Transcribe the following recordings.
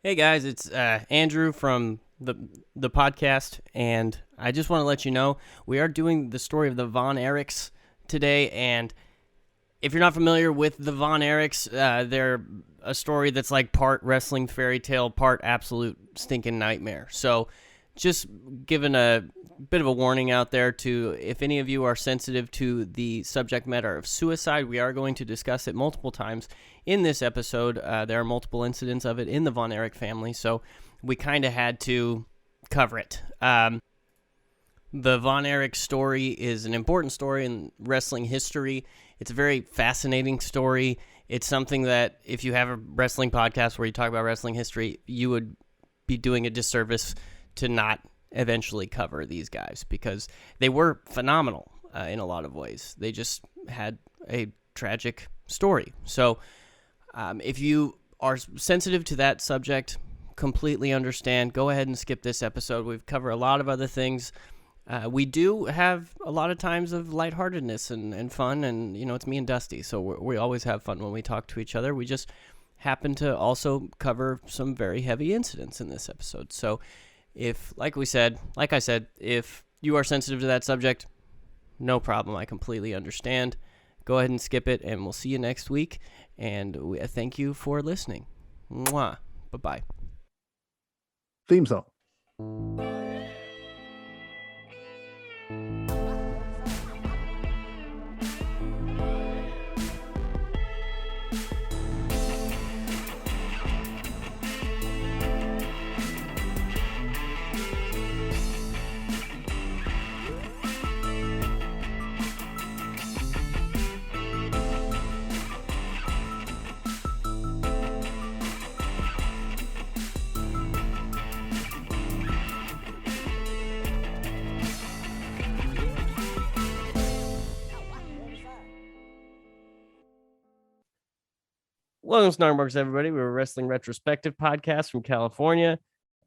Hey guys, it's Andrew from the podcast, and I just want to let you know we are doing the story of the Von Erichs today. And if you're not familiar with the Von Erichs, they're a story that's like part wrestling fairy tale, part absolute stinking nightmare. So, just giving a bit of a warning out there to if any of you are sensitive to the subject matter of suicide, we are going to discuss it multiple times in this episode. There are multiple incidents of it in the Von Erich family, so we kind of had to cover it. The Von Erich story is an important story in wrestling history. It's a very fascinating story. It's something that if you have a wrestling podcast where you talk about wrestling history, you would be doing a disservice to not eventually cover these guys because they were phenomenal in a lot of ways. They just had a tragic story. So if you are sensitive to that subject, completely understand. Go ahead and skip this episode. We've covered a lot of other things. We do have a lot of times of lightheartedness and fun, and, you know, it's me and Dusty, so we always have fun when we talk to each other. We just happen to also cover some very heavy incidents in this episode. So if, like I said, if you are sensitive to that subject, no problem. I completely understand. Go ahead and skip it, and we'll see you next week. And thank you for listening. Mwah. Bye-bye. Theme song. Welcome to Snarkmarks, everybody. We're a wrestling retrospective podcast from California.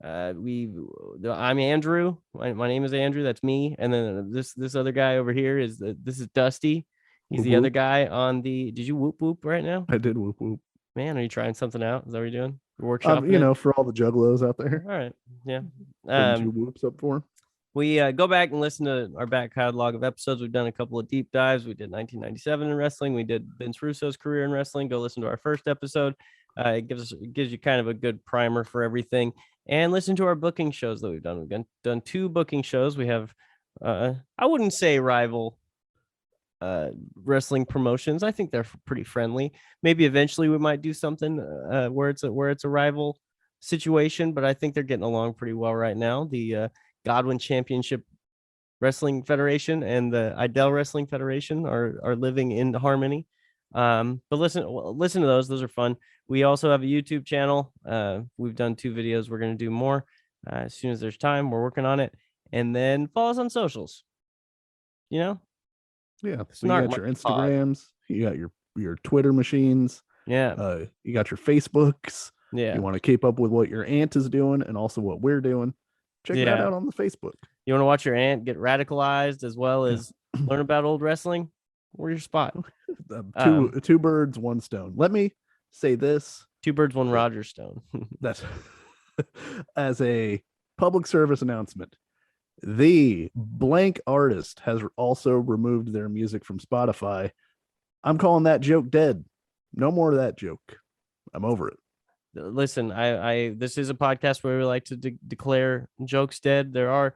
I'm Andrew. My name is Andrew. That's me. And then this other guy over here this is Dusty. He's the other guy on the. Did you whoop whoop right now? I did whoop whoop. Man, are you trying something out? Is that what you're doing? Workshop? You know, for all the juggalos out there. All right. Yeah. Putting two whoops up for 'em. We go back and listen to our back catalog of episodes. We've done a couple of deep dives. We did 1997 in wrestling. We did Vince Russo's career in wrestling. Go listen to our first episode. It gives you kind of a good primer for everything. And listen to our booking shows that we've done. We've done 2 booking shows. We have, I wouldn't say rival wrestling promotions. I think they're pretty friendly. Maybe eventually we might do something where it's a rival situation, but I think they're getting along pretty well right now. The Godwin Championship Wrestling Federation and the Idel Wrestling Federation are living in harmony. But listen to those. Those are fun. We also have a YouTube channel. We've done 2 videos. We're going to do more as soon as there's time. We're working on it. And then follow us on socials. You know? Yeah. So you got your Instagrams, you got your Twitter machines. Yeah. You got your Facebooks. Yeah. You want to keep up with what your aunt is doing and also what we're doing. Check that out on the Facebook. You want to watch your aunt get radicalized as well as learn about old wrestling? We're your spot. 2 birds, 1 stone. Let me say this: 2 birds, 1 Roger Stone. That's as a public service announcement. The blank artist has also removed their music from Spotify. I'm calling that joke dead. No more of that joke. I'm over it. Listen, I this is a podcast where we like to declare jokes dead. There are,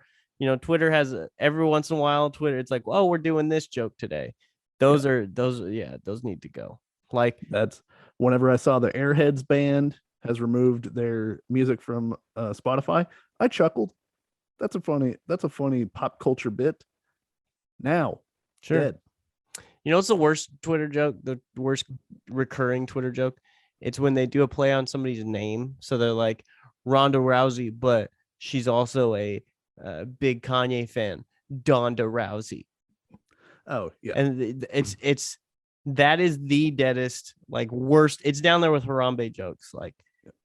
Twitter has every once in a while. Twitter, it's like, oh, we're doing this joke today. Those need to go. Like, that's whenever I saw the Airheads band has removed their music from Spotify, I chuckled. That's a funny pop culture bit. Now, sure. Dead. It's the worst Twitter joke, the worst recurring Twitter joke. It's when they do a play on somebody's name. So they're like Ronda Rousey, but she's also a big Kanye fan, Donda Rousey. Oh, yeah. And that is the deadest, like, worst. It's down there with Harambe jokes. Like,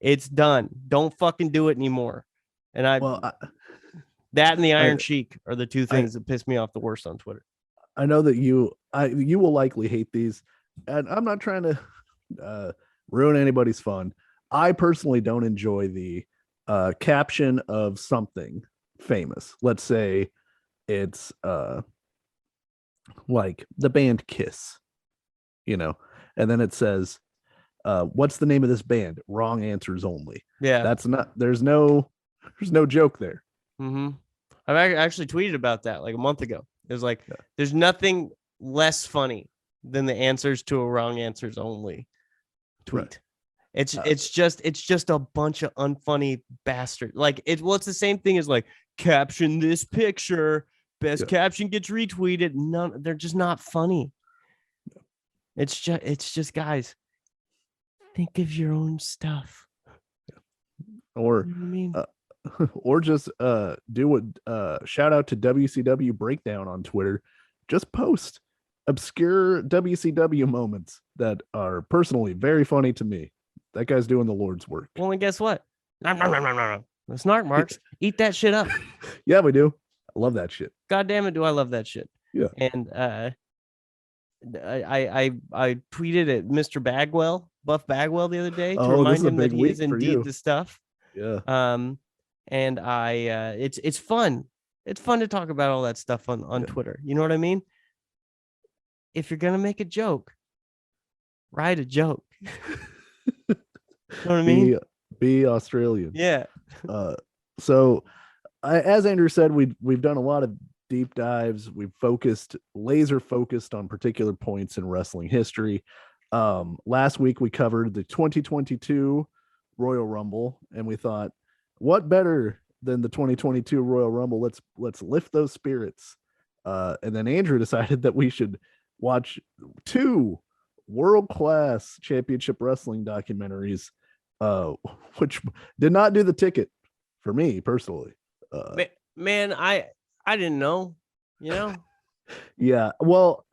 it's done. Don't fucking do it anymore. And that and the Iron Sheik are the 2 things that piss me off the worst on Twitter. I know that you will likely hate these, and I'm not trying to ruin anybody's fun, I personally don't enjoy the caption of something famous. Let's say it's like the band Kiss, and then it says, what's the name of this band? Wrong answers only. Yeah. That's not, there's no joke there. Mm-hmm. I've actually tweeted about that like a month ago. It was like, there's nothing less funny than the answers to a wrong answers only tweet. Right. It's just a bunch of unfunny bastards. Like it's the same thing as like caption this picture, best caption gets retweeted. None, they're just not funny. It's just guys, think of your own stuff. Or you know what I mean? Or just do what shout out to WCW Breakdown on Twitter. Just post obscure WCW moments that are personally very funny to me. That guy's doing the Lord's work. Well, and guess what? The snark marks. Eat that shit up. Yeah, we do. I love that shit. God damn it, do I love that shit. Yeah. And I tweeted at Mr. Buff Bagwell the other day to remind him that he is indeed the stuff. Yeah. And it's fun. It's fun to talk about all that stuff on Twitter. You know what I mean? If you're gonna make a joke, write a joke. You know what I mean? Be Australian. Yeah. So as Andrew said, we've done a lot of deep dives. We've laser focused on particular points in wrestling history. Last week we covered the 2022 Royal Rumble, and we thought, what better than the 2022 Royal Rumble? Let's lift those spirits. And then Andrew decided that we should watch 2 world-class championship wrestling documentaries, which did not do the ticket for me personally. Man, I didn't know, Yeah, well,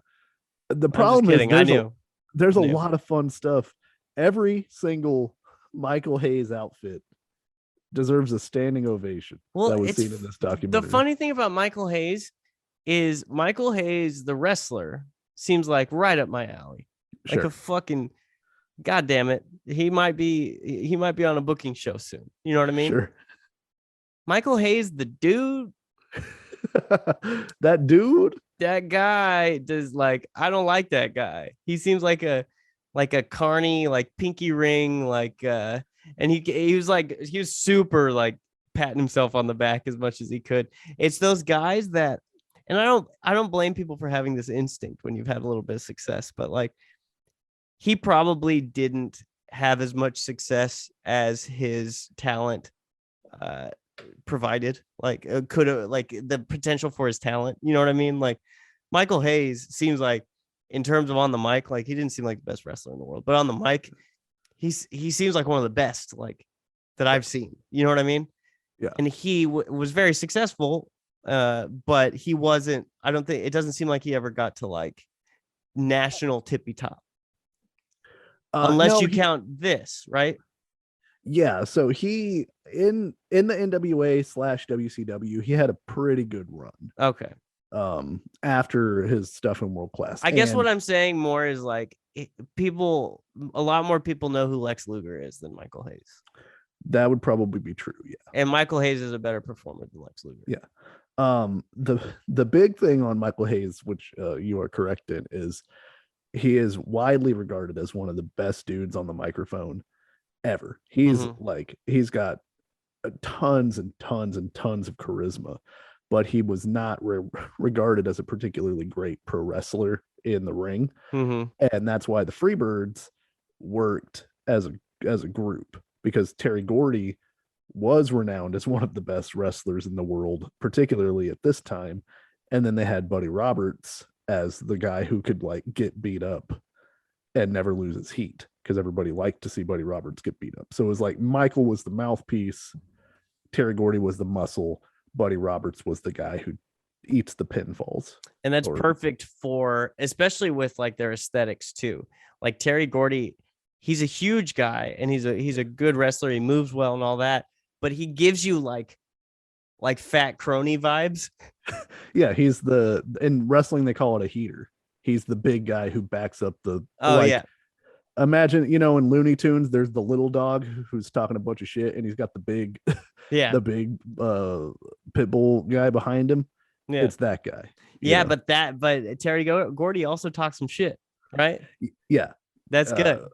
the problem is there's a lot of fun stuff. Every single Michael Hayes outfit deserves a standing ovation that was seen in this documentary. The funny thing about Michael Hayes is Michael Hayes, the wrestler, seems like right up my alley. Like a fucking, God damn it. He might be on a booking show soon. You know what I mean? Sure. Michael Hayes, the dude. That guy does I don't like that guy. He seems like a carny, like pinky ring, and he was super patting himself on the back as much as he could. It's those guys that, and I don't blame people for having this instinct when you've had a little bit of success, but he probably didn't have as much success as his talent provided, could have, the potential for his talent. You know what I mean? Michael Hayes seems like, in terms of on the mic, he didn't seem like the best wrestler in the world, but on the mic, he seems like one of the best that I've seen. You know what I mean? Yeah. And he was very successful, but he wasn't. I don't think, it doesn't seem like he ever got to national tippy top, unless you count this, right? Yeah. So he in the NWA/WCW, he had a pretty good run. Okay. After his stuff in World Class, I guess what I'm saying more is a lot more people know who Lex Luger is than Michael Hayes. That would probably be true. Yeah. And Michael Hayes is a better performer than Lex Luger. Yeah. The big thing on Michael Hayes, which you are correct in, is he is widely regarded as one of the best dudes on the microphone ever. He's he's got tons and tons and tons of charisma, but he was not regarded as a particularly great pro wrestler in the ring. And that's why the Freebirds worked as a group, because Terry Gordy was renowned as one of the best wrestlers in the world, particularly at this time. And then they had Buddy Roberts as the guy who could get beat up and never lose his heat, because everybody liked to see Buddy Roberts get beat up. So it was Michael was the mouthpiece, Terry Gordy was the muscle, Buddy Roberts was the guy who eats the pinfalls. And that's perfect for, especially with their aesthetics too. Terry Gordy, he's a huge guy and he's a good wrestler. He moves well and all that, but he gives you fat crony vibes. Yeah, he's in wrestling they call it a heater. He's the big guy who backs up the imagine, in Looney Tunes, there's the little dog who's talking a bunch of shit, and he's got the big, Yeah. the big pit bull guy behind him. Yeah. It's that guy. Yeah, but Terry Gordy also talks some shit, right? Yeah, that's good.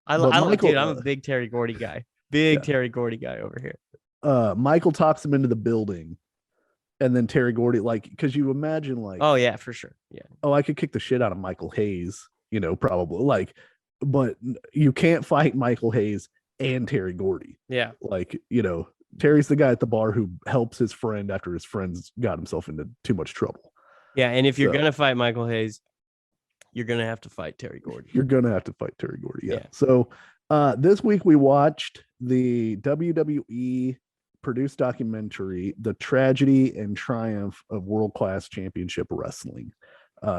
Michael, dude, I'm a big Terry Gordy guy. Big yeah. Terry Gordy guy over here. Michael talks him into the building, and then Terry Gordy, because you imagine, oh yeah, for sure, yeah. Oh, I could kick the shit out of Michael Hayes, probably, but you can't fight Michael Hayes and Terry Gordy. Yeah, Terry's the guy at the bar who helps his friend after his friend's got himself into too much trouble. Yeah, and if you're gonna fight Michael Hayes, you're gonna have to fight Terry Gordy. You're gonna have to fight Terry Gordy. Yeah. So this week we watched the WWE produced documentary, The Tragedy and Triumph of World Class Championship Wrestling.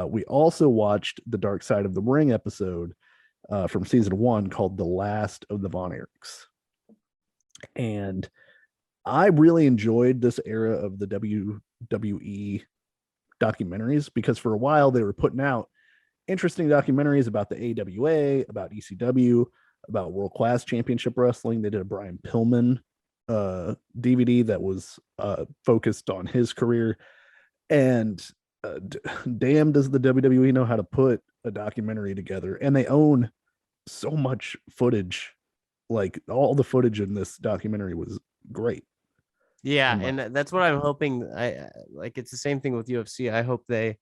We also watched the Dark Side of the Ring episode from season 1 called The Last of the Von Erichs. And I really enjoyed this era of the WWE documentaries, because for a while they were putting out interesting documentaries about the AWA, about ECW, about World Class Championship Wrestling. They did a Brian Pillman DVD that was focused on his career. And damn, does the WWE know how to put a documentary together. And they own so much footage. Like, all the footage in this documentary was great. Yeah, and that's what I'm hoping. It's the same thing with UFC. I hope they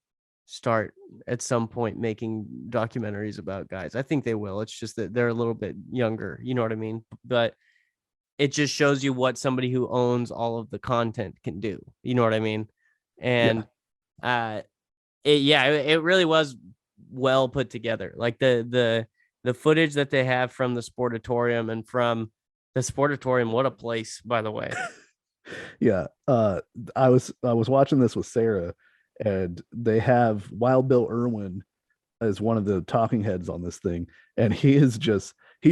start at some point making documentaries about guys. I think they will. It's just that they're a little bit younger, you know what I mean? But it just shows you what somebody who owns all of the content can do. You know what I mean? And it really was well put together. Like the footage that they have from the Sportatorium, and from the Sportatorium, what a place, by the way. Yeah. I was watching this with Sarah, and they have Wild Bill Irwin as one of the talking heads on this thing. And he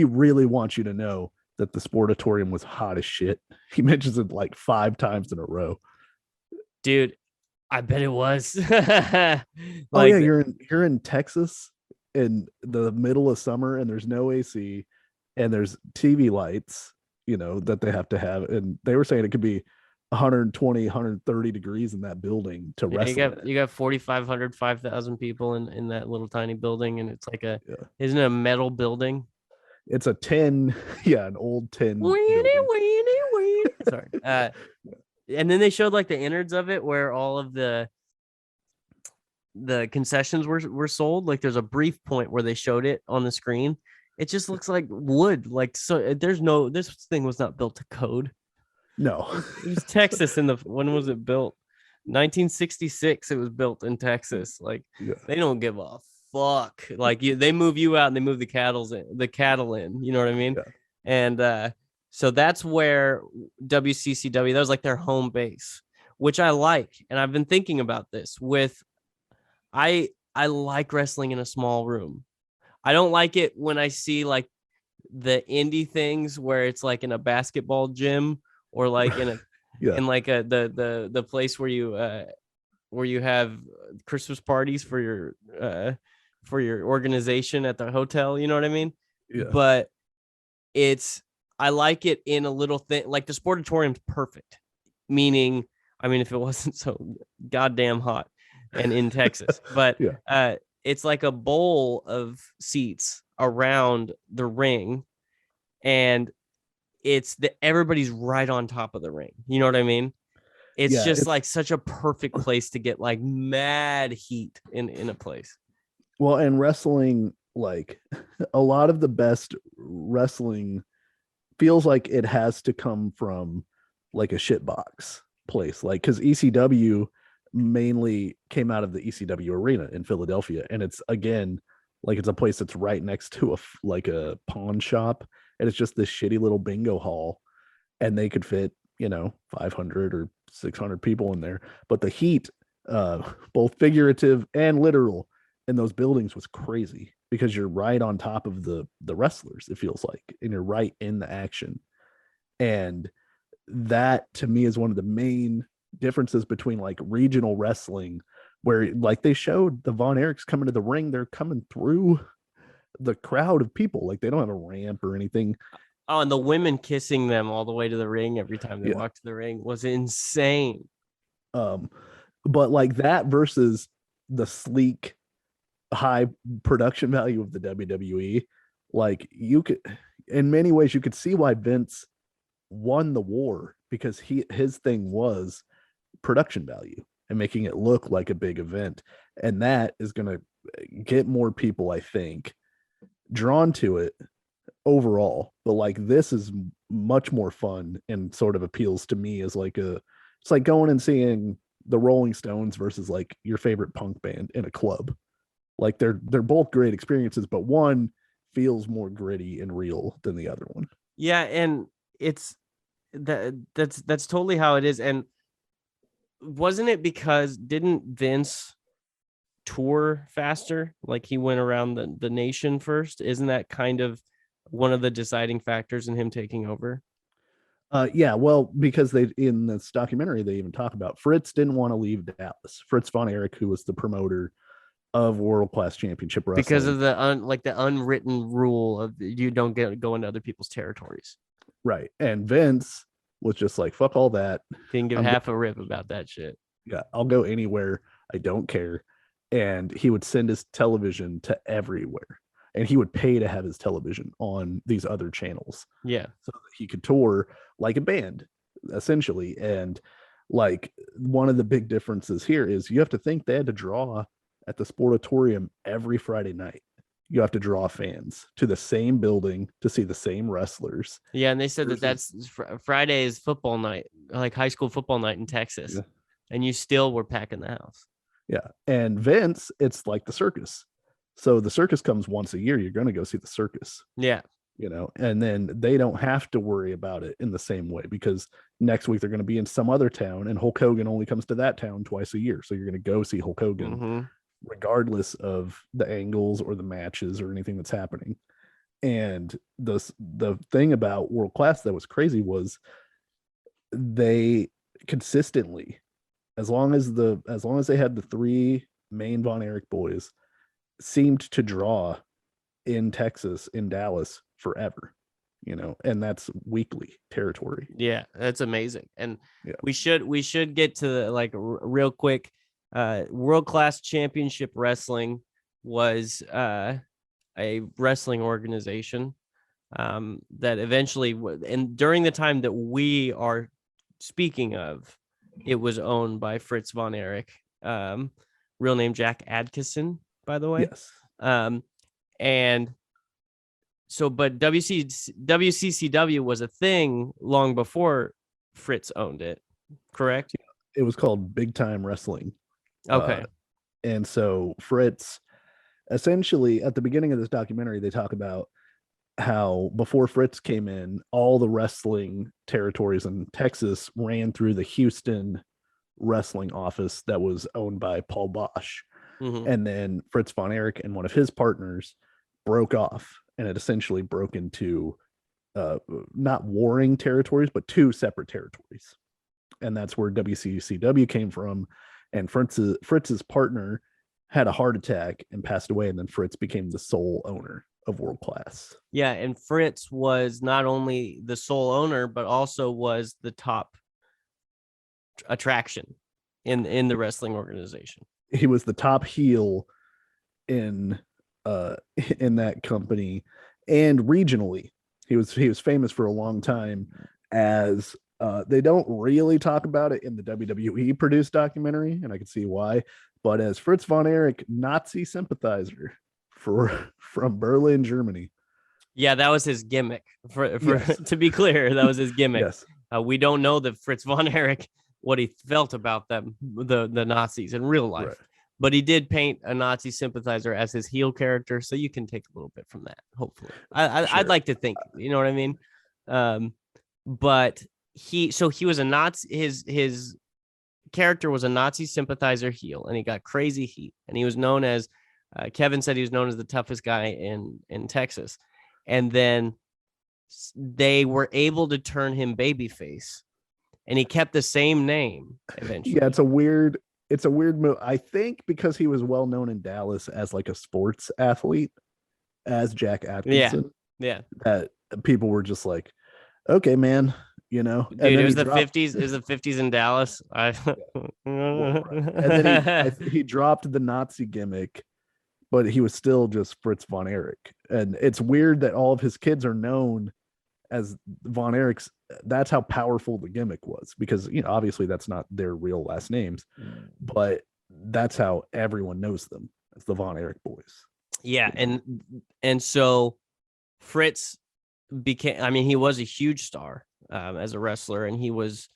really wants you to know that the Sportatorium was hot as shit. He mentions it like 5 times in a row. Dude, I bet it was. You're in Texas in the middle of summer, and there's no AC, and there's TV lights, that they have to have. And they were saying it could be 120, 130 degrees in that building to wrestle. You got 4,500, 5,000 people in that little tiny building, and it's like isn't it a metal building? It's a 10, an old 10. Sorry. And then they showed like the innards of it, where all of the concessions were sold. Like, there's a brief point where they showed it on the screen. It just looks like wood. Like, so this thing was not built to code. No. It was Texas when was it built? 1966 it was built in Texas. Like, they don't give a fuck. Like, they move you out and they move the cattle in, you know what I mean? Yeah. And so that's where WCCW, that was like their home base, which I like. And I've been thinking about this I like wrestling in a small room. I don't like it when I see like the indie things where it's like in a basketball gym, or like in a in like the place where you have Christmas parties for your organization at the hotel, you know what I mean? Yeah. But I like it in a little thing. Like, the Sportatorium's perfect, meaning, I mean, if it wasn't so goddamn hot and in Texas, but it's like a bowl of seats around the ring, and everybody's right on top of the ring. You know what I mean? It's like such a perfect place to get like mad heat in a place. Well, and wrestling, like, a lot of the best wrestling feels like it has to come from like a shitbox place, like, because ECW mainly came out of the ECW arena in Philadelphia, and it's, again, like, it's a place that's right next to a pawn shop, and it's just this shitty little bingo hall, and they could fit 500 or 600 people in there, but the heat, both figurative and literal, in those buildings was crazy, because you're right on top of the wrestlers, it feels like, and you're right in the action. And that, to me, is one of the main differences between like regional wrestling, where like they showed the Von Erichs coming to the ring, they're coming through the crowd of people. Like they don't have a ramp or anything. Oh, and the women kissing them all the way to the ring every time they Yeah. walked to the ring was insane. But like that versus the sleek, high production value of the WWE, like you could, in many ways, you could see why Vince won the war because his thing was production value and making it look like a big event, and that is going to get more people, I think, drawn to it overall. But like this is much more fun and sort of appeals to me as like it's like going and seeing the Rolling Stones versus like your favorite punk band in a club. Like they're both great experiences, but one feels more gritty and real than the other one. Yeah, and it's that's totally how it is. And wasn't it because didn't Vince tour faster? Like he went around the nation first. Isn't that kind of one of the deciding factors in him taking over? Yeah, well, because they in this documentary they even talk about Fritz didn't want to leave Dallas. Fritz Von Eric, who was the promoter of World Class Championship Wrestling, because of the unwritten rule of you don't go into other people's territories. Right, and Vince was just like, "Fuck all that." Didn't give half a rip about that shit. Yeah, I'll go anywhere. I don't care. And he would send his television to everywhere, and he would pay to have his television on these other channels. Yeah, so that he could tour like a band, essentially. And like one of the big differences here is you have to think they had to draw at the Sportatorium every Friday night. You have to draw fans to the same building to see the same wrestlers. Yeah, and they said that's Friday is football night, like high school football night in Texas, yeah. And you still were packing the house. Yeah, and Vince, it's like the circus. So the circus comes once a year. You're going to go see the circus. Yeah. And then they don't have to worry about it in the same way because next week they're going to be in some other town and Hulk Hogan only comes to that town twice a year. So you're going to go see Hulk Hogan regardless of the angles or the matches or anything that's happening. And the thing about World Class that was crazy was they consistently, as long as they had the three main Von Eric boys, seemed to draw in Texas, in Dallas forever, and that's weekly territory. Yeah, that's amazing. And we should get to the, real quick. World Class Championship Wrestling was a wrestling organization that eventually, and during the time that we are speaking of, it was owned by Fritz Von Eric, real name Jack Adkisson, by the way. Yes. And so, but WCCW was a thing long before Fritz owned it, correct? It was called Big Time Wrestling. Okay. And so Fritz, essentially, at the beginning of this documentary, they talk about how before Fritz came in, all the wrestling territories in Texas ran through the Houston wrestling office that was owned by Paul Bosch. Mm-hmm. And then Fritz Von Eric and one of his partners broke off, and it essentially broke into not warring territories, but two separate territories. And that's where WCCW came from. And Fritz's partner had a heart attack and passed away, and then Fritz became the sole owner of World Class. Yeah, and Fritz was not only the sole owner, but also was the top attraction in the wrestling organization. He was the top heel in that company, and regionally, he was famous for a long time as they don't really talk about it in the WWE produced documentary, and I can see why, but as Fritz Von Eric, Nazi sympathizer from Berlin, Germany. Yeah, that was his gimmick. For yes. To be clear, that was his gimmick. Yes. We don't know that Fritz Von Eric, what he felt about them, the Nazis in real life. Right. But he did paint a Nazi sympathizer as his heel character, so you can take a little bit from that, hopefully. I'd like to think, you know what I mean? But he was a Nazi, his character was a Nazi sympathizer heel, and he got crazy heat. And he was known as, Kevin said he was known as the toughest guy in Texas. And then they were able to turn him babyface, and he kept the same name eventually. Yeah, it's a weird move. I think because he was well known in Dallas as like a sports athlete, as Jack Yeah. Atkinson, Yeah. that people were just like, okay, man, and Dude, then it was he the dropped, 50s. It was the 50s in Dallas. well, right. And then he dropped the Nazi gimmick, but he was still just Fritz Von Eric. And it's weird that all of his kids are known as Von Erichs. That's how powerful the gimmick was, because obviously that's not their real last names, but that's how everyone knows them, as the Von Erich boys. Yeah, and so Fritz became, I mean, he was a huge star as a wrestler, and he was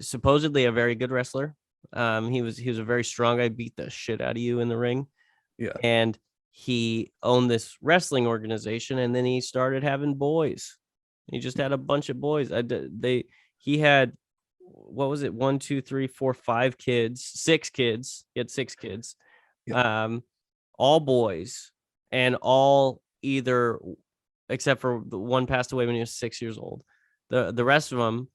supposedly a very good wrestler. He was a very strong guy, beat the shit out of you in the ring. Yeah. And he owned this wrestling organization, and then he started having boys. He just had a bunch of boys. He had, what was it? 1, 2, 3, 4, 5 kids, 6 kids. He had 6 kids. Yeah. All boys, and all either, except for the one passed away when he was 6 years old. The rest of them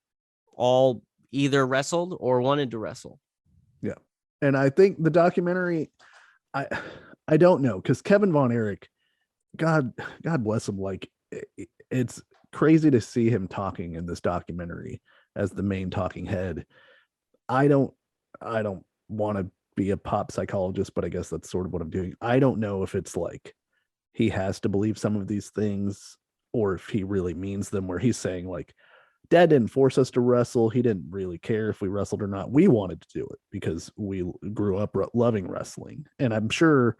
all either wrestled or wanted to wrestle. Yeah. And I think the documentary, I don't know, because Kevin Von Erich, God bless him, like it's crazy to see him talking in this documentary as the main talking head. I don't want to be a pop psychologist, but I guess that's sort of what I'm doing. I don't know if it's like he has to believe some of these things, or if he really means them, where he's saying like, Dad didn't force us to wrestle. He didn't really care if we wrestled or not. We wanted to do it because we grew up loving wrestling. And I'm sure,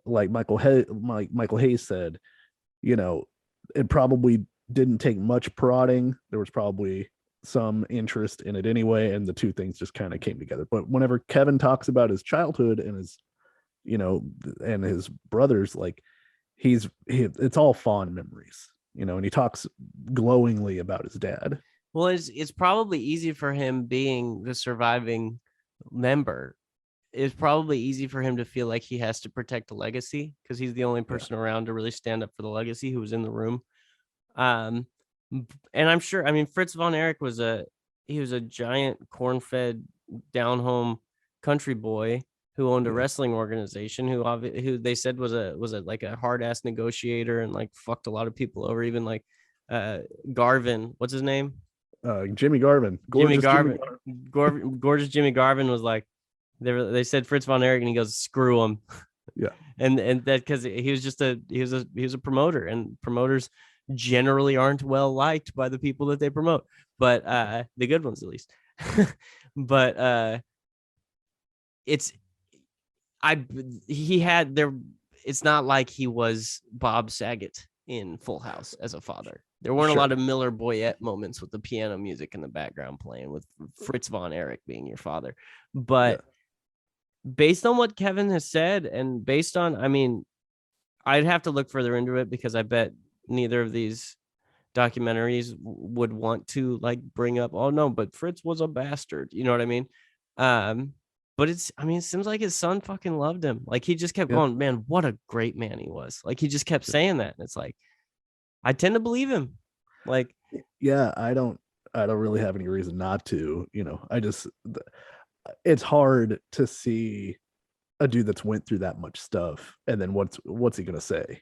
like Michael Hayes said, it probably didn't take much prodding. There was probably some interest in it anyway, and the two things just kind of came together. But whenever Kevin talks about his childhood and his, and his brothers, like it's all fond memories, and he talks glowingly about his dad. Well, it's probably easy for him, being the surviving member. It's probably easy for him to feel like he has to protect the legacy, because he's the only person around to really stand up for the legacy who was in the room. And I'm sure, I mean, Fritz Von Eric was a giant corn-fed down-home country boy who owned a wrestling organization, who they said was a like a hard-ass negotiator and like fucked a lot of people over, even like Garvin, what's his name? Jimmy Garvin. Gorgeous Jimmy Garvin was like, they said Fritz Von Eric, and he goes, screw him. Yeah. And that because he was a promoter, and promoters generally aren't well liked by the people that they promote, but the good ones at least. But it's not like he was Bob Saget in Full House as a father. There weren't a lot of Miller Boyette moments with the piano music in the background playing, with Fritz Von Eric being your father. But based on what Kevin has said, and based on, I mean, I'd have to look further into it, because I bet neither of these documentaries would want to like bring up, oh no, but Fritz was a bastard. You know what I mean? But it seems like his son fucking loved him. Like he just kept going, man, what a great man he was. Like he just kept saying that. And it's like, I tend to believe him. Like, yeah, I don't really have any reason not to, it's hard to see a dude that's went through that much stuff, and then what's he gonna say?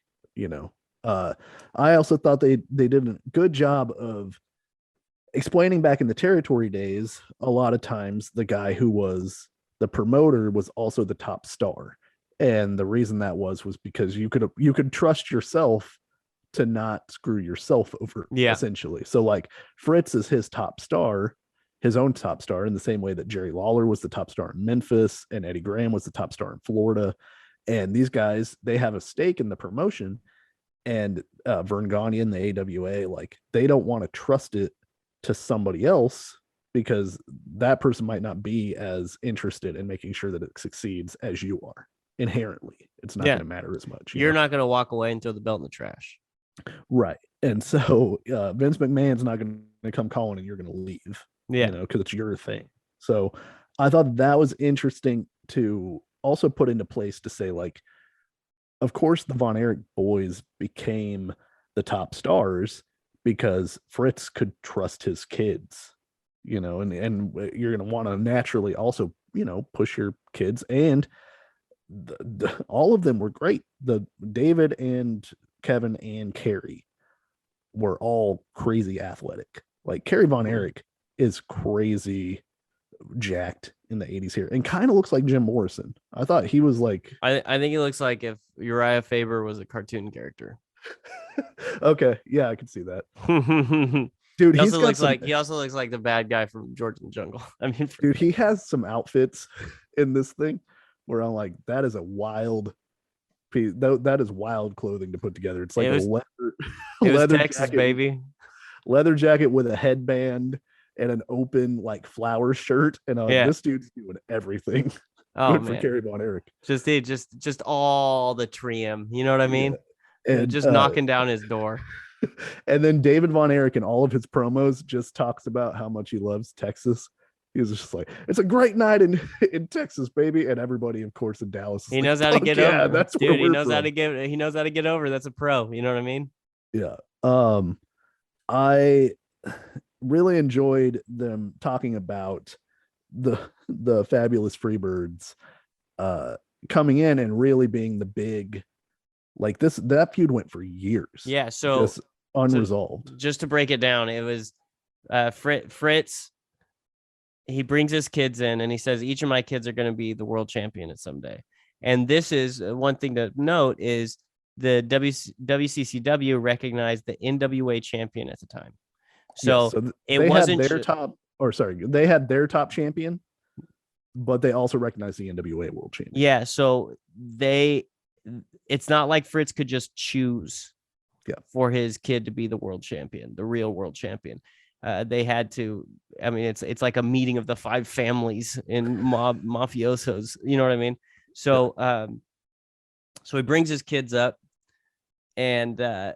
I also thought they did a good job of explaining back in the territory days. A lot of times the guy who was the promoter was also the top star, and the reason that was because you could trust yourself to not screw yourself over, essentially. So like Fritz is his top star, his own top star, in the same way that Jerry Lawler was the top star in Memphis and Eddie Graham was the top star in Florida. And these guys, they have a stake in the promotion, and Vern Gagne and the AWA, like they don't want to trust it to somebody else, because that person might not be as interested in making sure that it succeeds as you are. Inherently, it's not going to matter as much. You're not going to walk away and throw the belt in the trash. Right. And so Vince McMahon's not going to come calling and you're going to leave, because it's your thing. So I thought that was interesting to also put into place, to say, like, of course the Von Erich boys became the top stars because Fritz could trust his kids, and you're going to want to naturally also, push your kids. And all of them were great. The David and Kevin and Carrie were all crazy athletic. Like Carrie Von Eric is crazy jacked in the 80s here and kind of looks like Jim Morrison. I thought he was like I think he looks like if Uriah Faber was a cartoon character. Okay, yeah, I can see that. Dude, Dude, he also looks like the bad guy from George in the Jungle. I mean, dude, he has some outfits in this thing where I'm like, that is a wild piece. That is wild clothing to put together. It's like a leather Texas, jacket, baby. leather jacket with a headband and an open like flower shirt. And this dude's doing everything. Oh, good man. For Carrie Von Eric. Just all the trim. You know what I mean? Yeah. And just knocking down his door. And then David Von Eric in all of his promos just talks about how much he loves Texas. He was just like, it's a great night in Texas, baby. And everybody, of course, in Dallas. He knows how to get over. That's dude. He knows how to get over. That's a pro. You know what I mean? Yeah. I really enjoyed them talking about the fabulous Freebirds coming in and really being the big, like that feud went for years. Yeah. So just unresolved. Just to break it down, it was Fritz. He brings his kids in and he says, each of my kids are going to be the world champion at someday. And this is one thing to note is the WCCW recognized the NWA champion at the time. So, it wasn't their they had their top champion, but they also recognized the NWA world champion. Yeah. So it's not like Fritz could just choose for his kid to be the world champion, the real world champion. They had to, I mean, it's like a meeting of the 5 families in mafiosos, you know what I mean? So, so he brings his kids up and,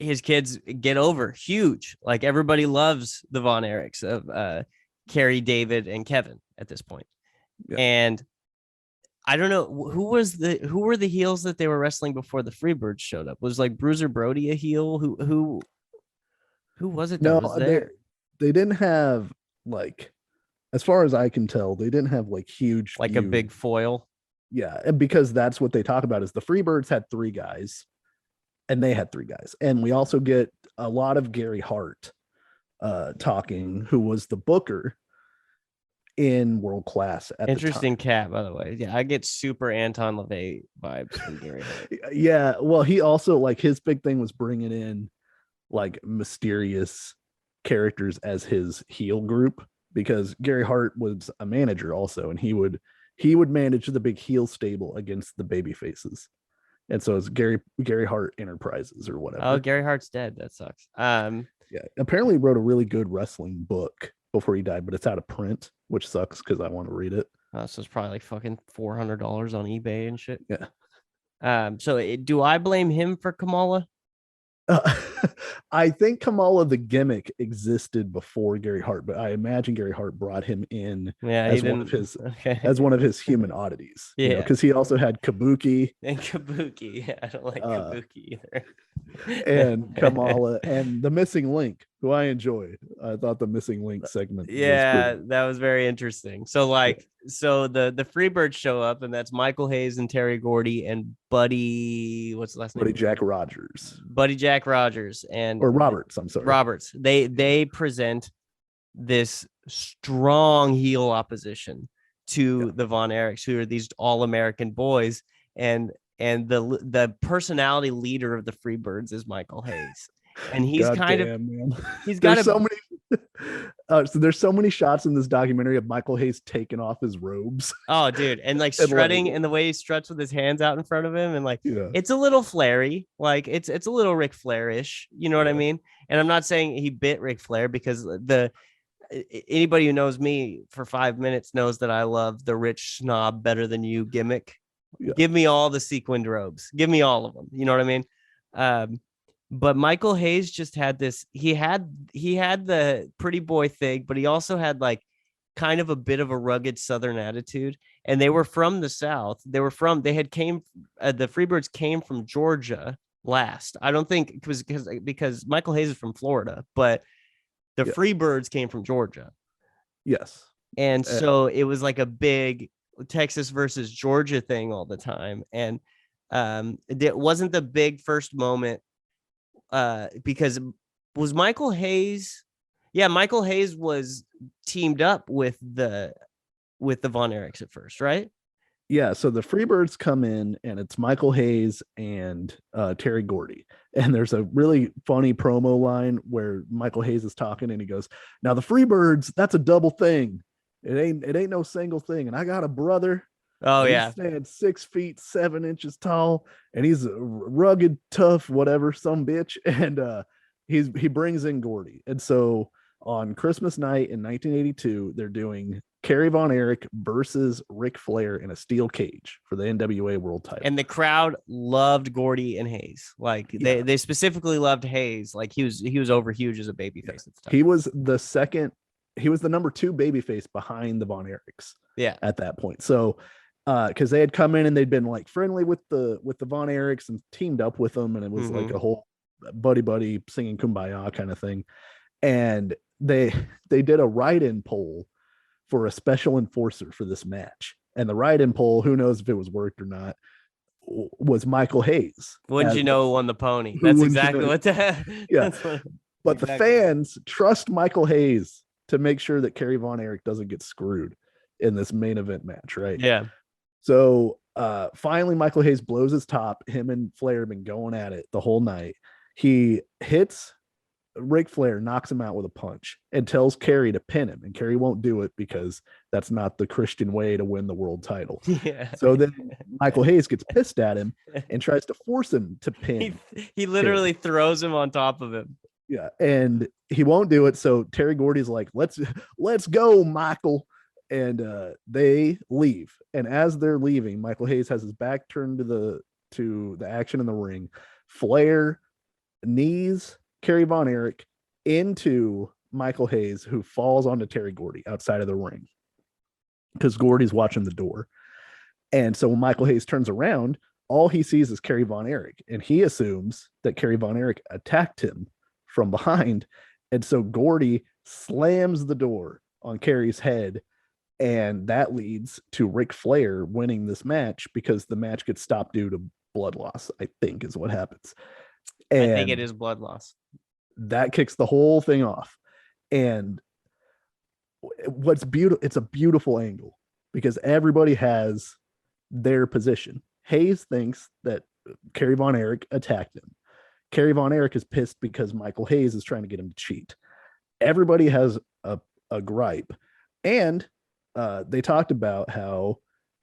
his kids get over huge. Like everybody loves the Von Erichs of, Carrie, David, and Kevin at this point. Yeah. And I don't know who were the heels that they were wrestling before the Freebirds showed up. Was like Bruiser Brody a heel? Who was it? That was there? They didn't have like, as far as I can tell, they didn't have like huge, like a big foil. Yeah, and because that's what they talk about is the Freebirds had 3 guys, and they had 3 guys, and we also get a lot of Gary Hart talking, who was the booker in World Class. Interesting cat, by the way. Yeah, I get super Anton LaVey vibes from Gary Hart. Yeah, well, he also like his big thing was bringing in like mysterious characters as his heel group, because Gary Hart was a manager also, and he would manage the big heel stable against the baby faces. And so it's Gary Hart Enterprises or whatever. Oh, Gary Hart's dead. That sucks. Yeah, apparently he wrote a really good wrestling book before he died, but it's out of print, which sucks because I want to read it. So it's probably like fucking $400 on eBay and shit. Yeah. So do I blame him for Kamala? I think Kamala the gimmick existed before Gary Hart, but I imagine Gary Hart brought him in as one of his human oddities. Yeah, because he also had Kabuki. And Kabuki, I don't like Kabuki either. And Kamala and the Missing Link, who I enjoyed. I thought the Missing Link segment. Yeah, that was very interesting. So the Freebirds show up, and that's Michael Hayes and Terry Gordy and Buddy. What's the last name? Buddy Jack Rogers. Or Roberts. I'm sorry. Roberts. They present this strong heel opposition to the Von Erichs, who are these all-American boys, and the personality leader of the Freebirds is Michael Hayes. And he's he's got so many so there's so many shots in this documentary of Michael Hayes taking off his robes. Oh, dude, and like strutting, and the way he struts with his hands out in front of him, and like it's a little flary, like it's a little Ric Flair-ish, you know what I mean? And I'm not saying he bit Ric Flair, because anybody who knows me for 5 minutes knows that I love the rich snob better than you gimmick. Yeah. Give me all the sequined robes. Give me all of them. You know what I mean? But Michael Hayes just had this. He had the pretty boy thing, but he also had like kind of a bit of a rugged Southern attitude. And they were from the South. The Freebirds came from Georgia last. I don't think it was because Michael Hayes is from Florida, but the Freebirds came from Georgia. Yes. And so it was like a big, Texas versus Georgia thing all the time. And it wasn't the big first moment because was Michael Hayes. Yeah, Michael Hayes was teamed up with the Von Erichs at first, right? Yeah, so the Freebirds come in and it's Michael Hayes and Terry Gordy. And there's a really funny promo line where Michael Hayes is talking and he goes, "Now the Freebirds, that's a double thing. It ain't no single thing. And I got a brother. Oh yeah, he stands 6 feet 7 inches tall, and he's a rugged, tough, whatever, some bitch." And he brings in Gordy. And so on Christmas night in 1982, they're doing Carrie Von Eric versus Ric Flair in a steel cage for the NWA World Title. And the crowd loved Gordy and Hayes. Like they specifically loved Hayes. Like he was over huge as a babyface at the time. He was the number 2 babyface behind the Von Erichs. Yeah, at that point. So because they had come in and they'd been like friendly with the Von Erichs and teamed up with them, and it was like a whole buddy singing Kumbaya kind of thing. And they did a write-in poll for a special enforcer for this match, and the write-in poll, who knows if it was worked or not, was Michael Hayes. Wouldn't you know, won the pony? That's exactly what that. Yeah, but the fans trust Michael Hayes to make sure that Carrie Von Eric doesn't get screwed in this main event match, right? Yeah. So finally, Michael Hayes blows his top. Him and Flair have been going at it the whole night. He hits Ric Flair, knocks him out with a punch, and tells Carrie to pin him. And Carrie won't do it because that's not the Christian way to win the world title. Yeah. So then Michael Hayes gets pissed at him and tries to force him to pin. He literally throws him on top of him. Yeah, and he won't do it. So Terry Gordy's like, let's go, Michael. And they leave. And as they're leaving, Michael Hayes has his back turned to the action in the ring. Flair knees Carrie Von Eric into Michael Hayes, who falls onto Terry Gordy outside of the ring because Gordy's watching the door. And so when Michael Hayes turns around, all he sees is Carrie Von Eric, and he assumes that Carrie Von Eric attacked him from behind. And so Gordy slams the door on Carrie's head, and that leads to Ric Flair winning this match because the match gets stopped due to blood loss, I think is what happens. And I think it is blood loss. That kicks the whole thing off. And what's beautiful, it's a beautiful angle because everybody has their position. Hayes thinks that Carrie Von Eric attacked him. Carrie Von Eric is pissed because Michael Hayes is trying to get him to cheat. Everybody has a gripe. And they talked about how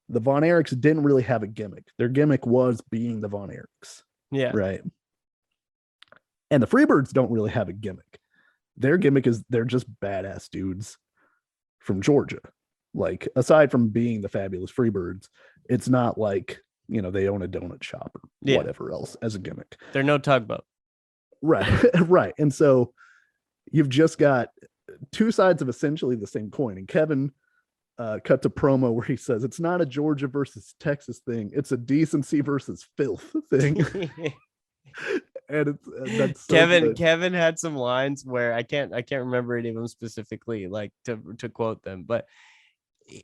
the Von Erichs didn't really have a gimmick. Their gimmick was being the Von Erichs. Yeah. Right. And the Freebirds don't really have a gimmick. Their gimmick is they're just badass dudes from Georgia. Like, aside from being the fabulous Freebirds, it's not like, you know, they own a donut shop or whatever else as a gimmick. They're no tugboat. Right. Right. And so you've just got two sides of essentially the same coin. And Kevin cuts a promo where he says, it's not a Georgia versus Texas thing. It's a decency versus filth thing. And that's so Kevin had some lines where I can't remember any of them specifically, like to quote them, but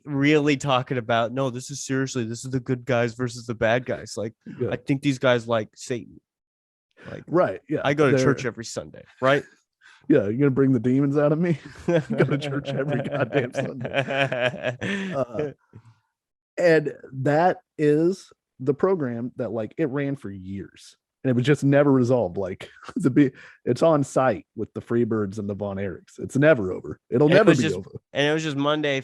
really talking about, no, this is the good guys versus the bad guys. Like, yeah. I think these guys like Satan. Like, right. Yeah. I go to church every Sunday. Right. Yeah. You're going to bring the demons out of me. Go to church every goddamn Sunday. And that is the program that, like, it ran for years. And it was just never resolved. Like, it's on site with the Freebirds and the Von Erichs. It's never over. It'll never be over. And it was just Monday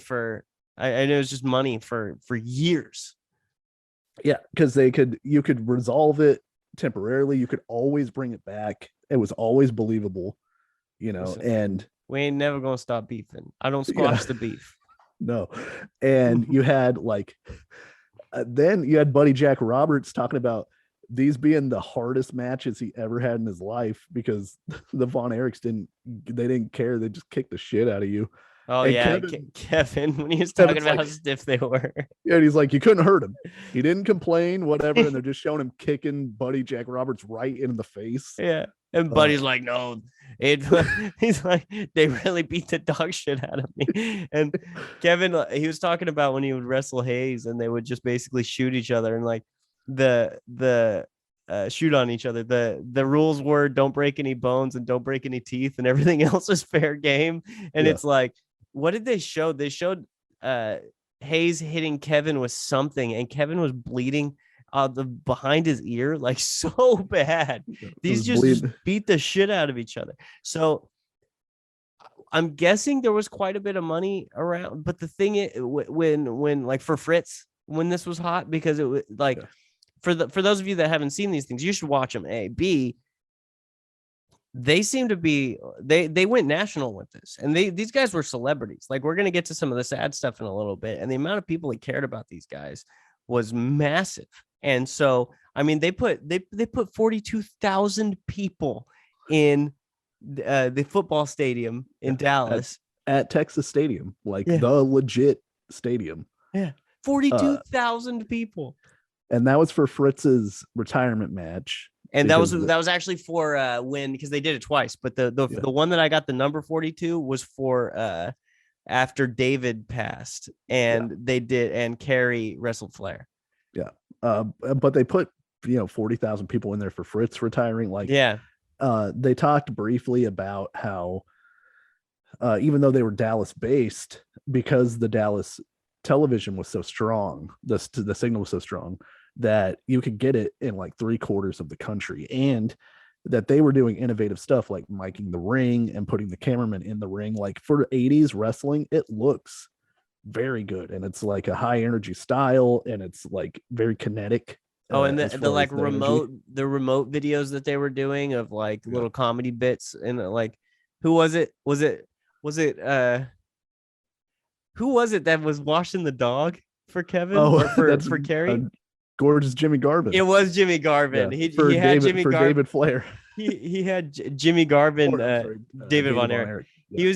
and it was just money for years. Yeah, because you could resolve it temporarily. You could always bring it back. It was always believable, you know. Listen, and we ain't never gonna stop beefing. I don't squash the beef. No. And you had then you had Buddy Jack Roberts talking about these being the hardest matches he ever had in his life because the Von Erichs didn't care. They just kicked the shit out of you. Oh, and yeah. Kevin, when he was talking about how stiff they were. Yeah, and he's like, you couldn't hurt him. He didn't complain, whatever. And they're just showing him kicking Buddy Jack Roberts right in the face. Yeah. And Buddy's like, no, It he's like, they really beat the dog shit out of me. And Kevin, he was talking about when he would wrestle Hayes and they would just basically shoot each other, and like the shoot on each other. The rules were don't break any bones and don't break any teeth, and everything else is fair game. And it's like, what did they show? They showed Hayes hitting Kevin with something, and Kevin was bleeding the behind his ear, like so bad. These just beat the shit out of each other. So I'm guessing there was quite a bit of money around. But the thing is, when like for Fritz, when this was hot, because it was like for those of you that haven't seen these things, you should watch them. A, B, they seem to be they went national with this, and these guys were celebrities. Like, we're gonna get to some of the sad stuff in a little bit, and the amount of people that cared about these guys was massive. And so, I mean, they put 42,000 people in the football stadium in Dallas at Texas Stadium, like the legit stadium. 42,000 people. And that was for Fritz's retirement match. And that was actually for when, because they did it twice, but the one that I got the number 42 was for after David passed, and they did, and Carrie wrestled Flair. Yeah. But they put 40,000 people in there for Fritz retiring. Like, they talked briefly about how even though they were Dallas based, because the Dallas television was so strong, the signal was so strong, that you could get it in like 3/4 of the country, and that they were doing innovative stuff like miking the ring and putting the cameraman in the ring. Like, for 80s wrestling, it looks very good, and it's like a high energy style, and it's like very kinetic. And the like remote videos that they were doing of like little comedy bits, and like, who was it that was washing the dog for Kevin for Carrie? Gorgeous Jimmy Garvin. It was Jimmy Garvin. He had Jimmy Garvin. David Flair. He had Jimmy Garvin. David Von Eric. Yeah.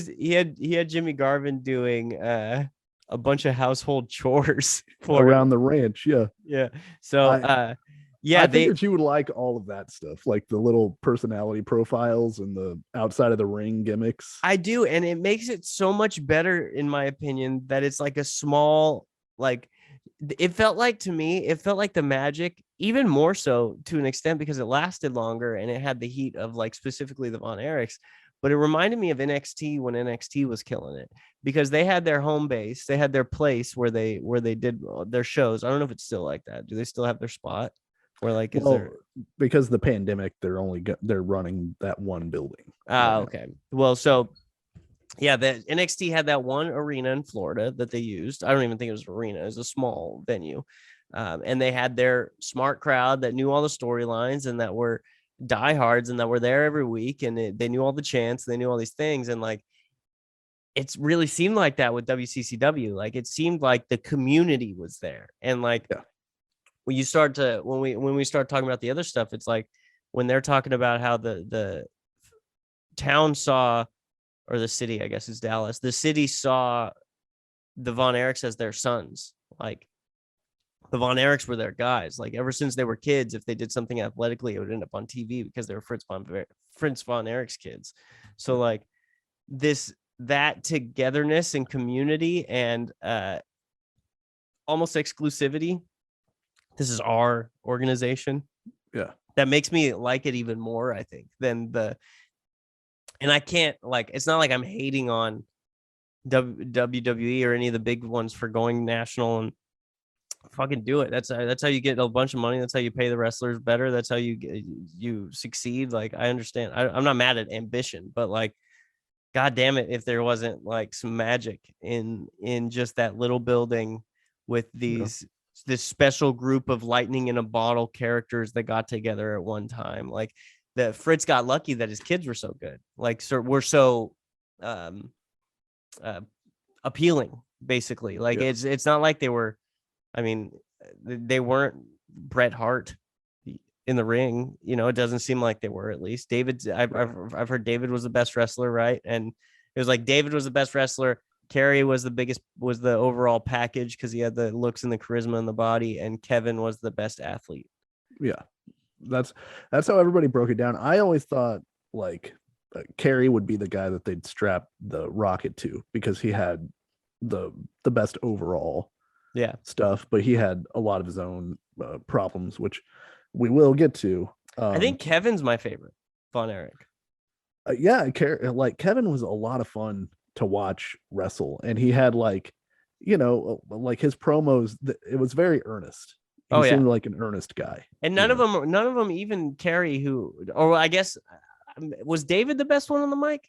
He had Jimmy Garvin doing a bunch of household chores around the ranch. Yeah. So I think that you would like all of that stuff, like the little personality profiles and the outside of the ring gimmicks. I do, and it makes it so much better, in my opinion, that it's like a small, like, it felt like, to me, it felt like the magic, even more so to an extent, because it lasted longer and it had the heat of like specifically the Von Erichs. But it reminded me of NXT when NXT was killing it, because they had their home base, they had their place where they did their shows. I don't know if it's still like that. Do they still have their spot? Or like, because of the pandemic, they're running that one building. Okay. Well, so yeah, the NXT had that one arena in Florida that they used. I don't even think it was an arena; it was a small venue, and they had their smart crowd that knew all the storylines and that were diehards and that were there every week, and they knew all the chants, they knew all these things, and like, it's really seemed like that with WCCW. Like, it seemed like the community was there, and like when we start talking about the other stuff, it's like when they're talking about how the town saw, or the city, I guess it's Dallas, the city saw the Von Erichs as their sons. Like, the Von Erichs were their guys. Like, ever since they were kids, if they did something athletically, it would end up on TV because they were Fritz Von Erich's kids. So like, that togetherness and community and almost exclusivity. This is our organization. Yeah. That makes me like it even more, I think, than and I can't, like, it's not like I'm hating on WWE or any of the big ones for going national, and fucking do it. That's how you get a bunch of money. That's how you pay the wrestlers better. That's how you succeed. Like, I understand. I'm not mad at ambition, but like, God damn it, if there wasn't like some magic in just that little building with this special group of lightning in a bottle characters that got together at one time. Like, that Fritz got lucky that his kids were so good. Like, we're so appealing, basically. Like, it's not like they were, I mean, they weren't Bret Hart in the ring. It doesn't seem like they were, at least. David, I've heard David was the best wrestler, right? And it was like David was the best wrestler. Carrie was the overall package because he had the looks and the charisma and the body, and Kevin was the best athlete. Yeah. That's how everybody broke it down. I always thought, like, Carrie would be the guy that they'd strap the rocket to because he had the best overall stuff, but he had a lot of his own problems, which we will get to. I think Kevin's my favorite, Von Eric. Yeah, like Kevin was a lot of fun to watch wrestle, and he had like, like his promos. It was very earnest. He seemed like an earnest guy, and none of them, even Carrie, or I guess was David the best one on the mic?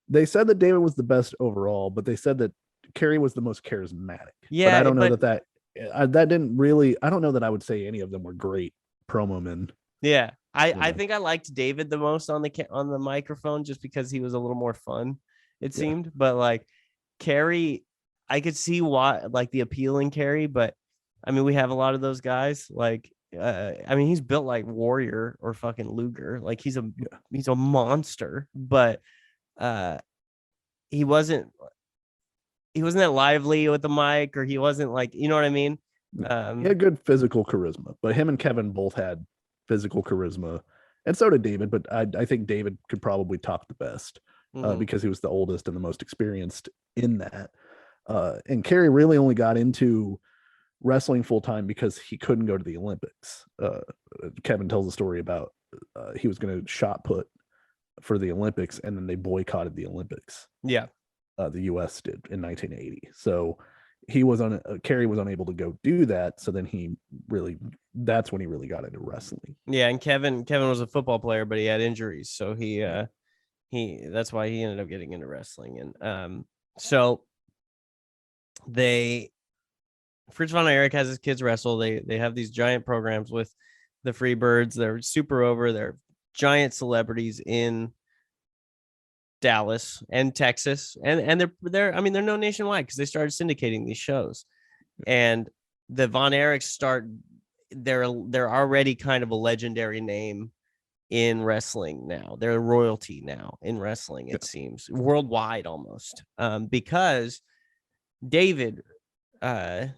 They said that David was the best overall, but they said that Carrie was the most charismatic. Yeah, but I don't know that didn't really. I don't know that I would say any of them were great promo men. Yeah, I think I liked David the most on the microphone just because he was a little more fun, it seemed. But like Carrie, I could see why, like the appeal in Carrie, but I mean, we have a lot of those guys. Like, I mean, he's built like Warrior or fucking Luger. Like he's a monster, but he wasn't that lively with the mic, or he wasn't like, you know what I mean? He had good physical charisma, but him and Kevin both had physical charisma, and so did David. But I think David could probably top the best because he was the oldest and the most experienced in that. And Carrie really only got into wrestling full time because he couldn't go to the Olympics. Kevin tells a story about he was going to shot put for the Olympics, and then they boycotted the Olympics. Yeah, the U.S. did in 1980. So Carrie was unable to go do that. So then that's when he really got into wrestling. Yeah, and Kevin was a football player, but he had injuries, so he that's why he ended up getting into wrestling. And so Fritz Von Eric has his kids wrestle. They have these giant programs with the Freebirds. They're super over. They're giant celebrities in Dallas and Texas, and they're known nationwide because they started syndicating these shows. And the Von Erichs they're already kind of a legendary name in wrestling now. They're a royalty now in wrestling, it seems, worldwide almost, because David Von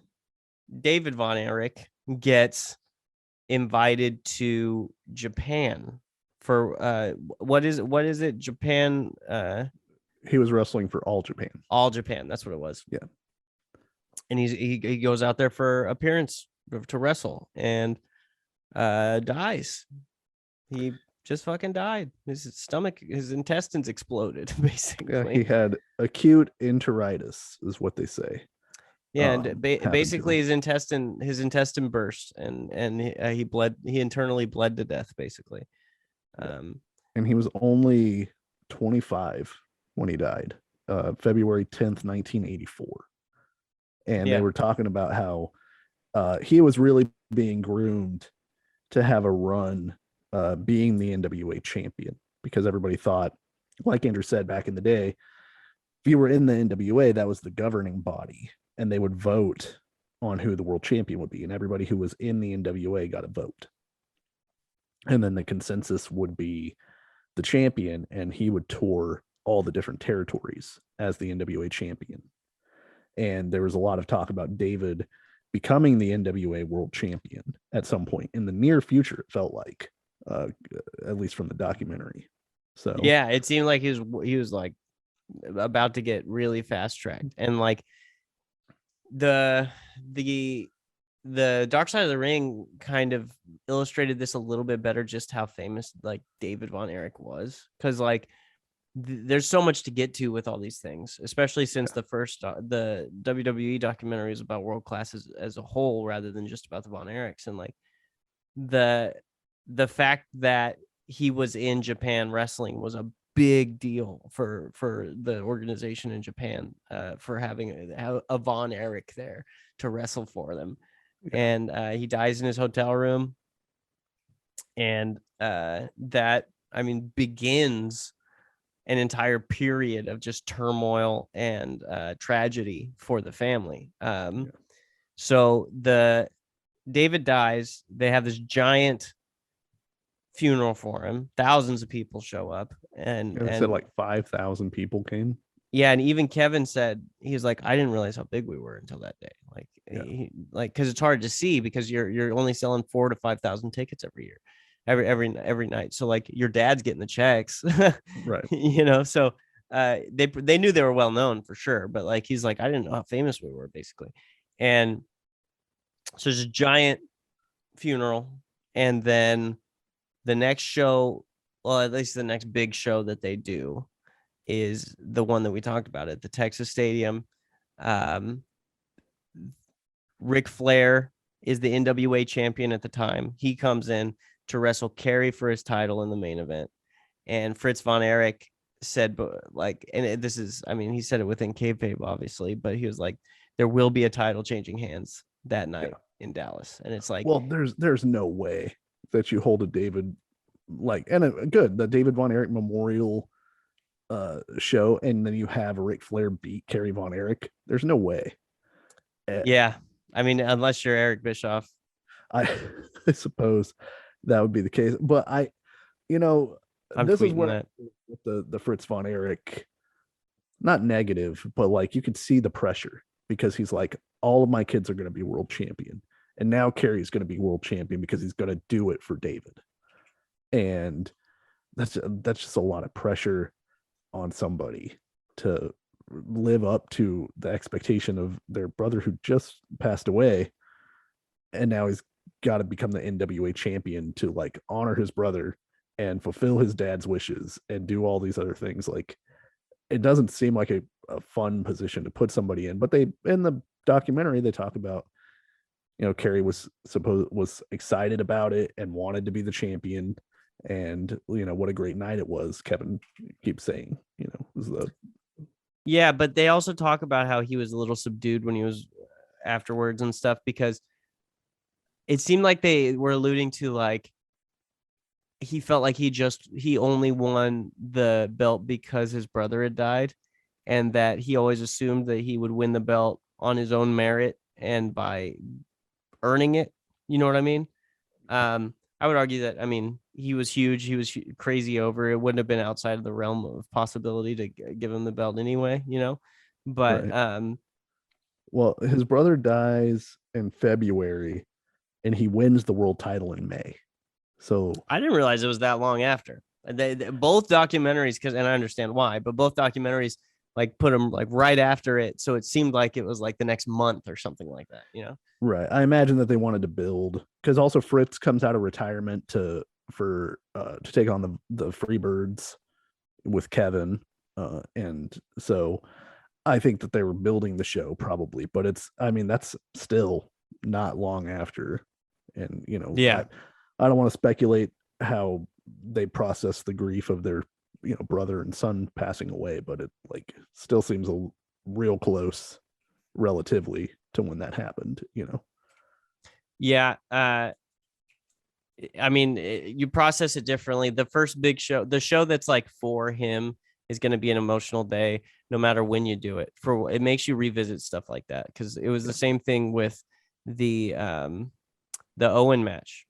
Eric gets invited to Japan for what is it? Japan. He was wrestling for All Japan. That's what it was. Yeah. And he goes out there for appearance to wrestle and dies. He just fucking died. His intestines exploded, basically. Yeah, he had acute enteritis, is what they say. Yeah, and basically his intestine burst, and he bled. He internally bled to death, basically. And he was only 25 when he died, February 10th, 1984. And they were talking about how he was really being groomed to have a run being the NWA champion, because everybody thought, like Andrew said back in the day, if you were in the NWA, that was the governing body, and they would vote on who the world champion would be, and everybody who was in the NWA got a vote. And then the consensus would be the champion, and he would tour all the different territories as the NWA champion. And there was a lot of talk about David becoming the NWA world champion at some point in the near future, it felt like, at least from the documentary. So yeah, it seemed like he was like about to get really fast tracked. And like the Dark Side of the Ring kind of illustrated this a little bit better, just how famous like David Von Eric was, because like there's so much to get to with all these things, especially since the WWE documentary is about world class as a whole rather than just about the Von Erichs. And like the fact that he was in Japan wrestling was a big deal for the organization in Japan, for having a Von Eric there to wrestle for them. And he dies in his hotel room, and that, I mean, begins an entire period of just turmoil and tragedy for the family. So David dies. They have this giant funeral for him. Thousands of people show up, and said like 5,000 people came. Yeah, and even Kevin said, he was like, I didn't realize how big we were until that day. Like, because it's hard to see because you're only selling 4,000 to 5,000 tickets every year. every night. So like your dad's getting the checks, Right. So they knew they were well known for sure, but like he's like, I didn't know how famous we were basically. And so there's a giant funeral, and then the next show, well, at least the next big show that they do is the one that we talked about at the Texas Stadium. Ric Flair is the NWA champion at the time. He comes in to wrestle Carrie for his title in the main event. And Fritz Von Eric said, like, and this is, I mean, he said it within kayfabe, obviously, but he was like, there will be a title changing hands that night in Dallas. And it's like, well, there's no way that you hold a David, like, and the David Von Eric Memorial show, and then you have a Ric Flair beat Carrie Von Eric. There's no way. Yeah. I mean, unless you're Eric Bischoff. I suppose that would be the case. But this is what the Fritz Von Eric, not negative, but like you could see the pressure, because he's like, all of my kids are going to be world champion. And now Carrie's going to be world champion because he's going to do it for David. And that's just a lot of pressure on somebody to live up to the expectation of their brother who just passed away. And now he's got to become the NWA champion to like honor his brother and fulfill his dad's wishes and do all these other things. Like, it doesn't seem like a fun position to put somebody in. But in the documentary, they talk about, Carrie was excited about it and wanted to be the champion. And, what a great night it was. Kevin keeps saying, was the. Yeah, but they also talk about how he was a little subdued when he was afterwards and stuff, because it seemed like they were alluding to like he felt like he only won the belt because his brother had died, and that he always assumed that he would win the belt on his own merit and by earning it. You know what I mean? I would argue that, I mean, he was huge. He was crazy over. It wouldn't have been outside of the realm of possibility to give him the belt anyway, but, right. Well, his brother dies in February and he wins the world title in May. So I didn't realize it was that long after. They both documentaries, and I understand why, but both documentaries like put them like right after it. So it seemed like it was like the next month or something like that, Right. I imagine that they wanted to build, because also Fritz comes out of retirement to take on the Freebirds with Kevin. And so I think that they were building the show probably, but that's still not long after. And, yeah, I don't want to speculate how they process the grief of their, brother and son passing away, but it like still seems a real close relatively to when that happened, Yeah. I mean, you process it differently. The first big show, the show that's like for him, is going to be an emotional day, no matter when you do it. It makes you revisit stuff like that, because it was the same thing with the Owen match,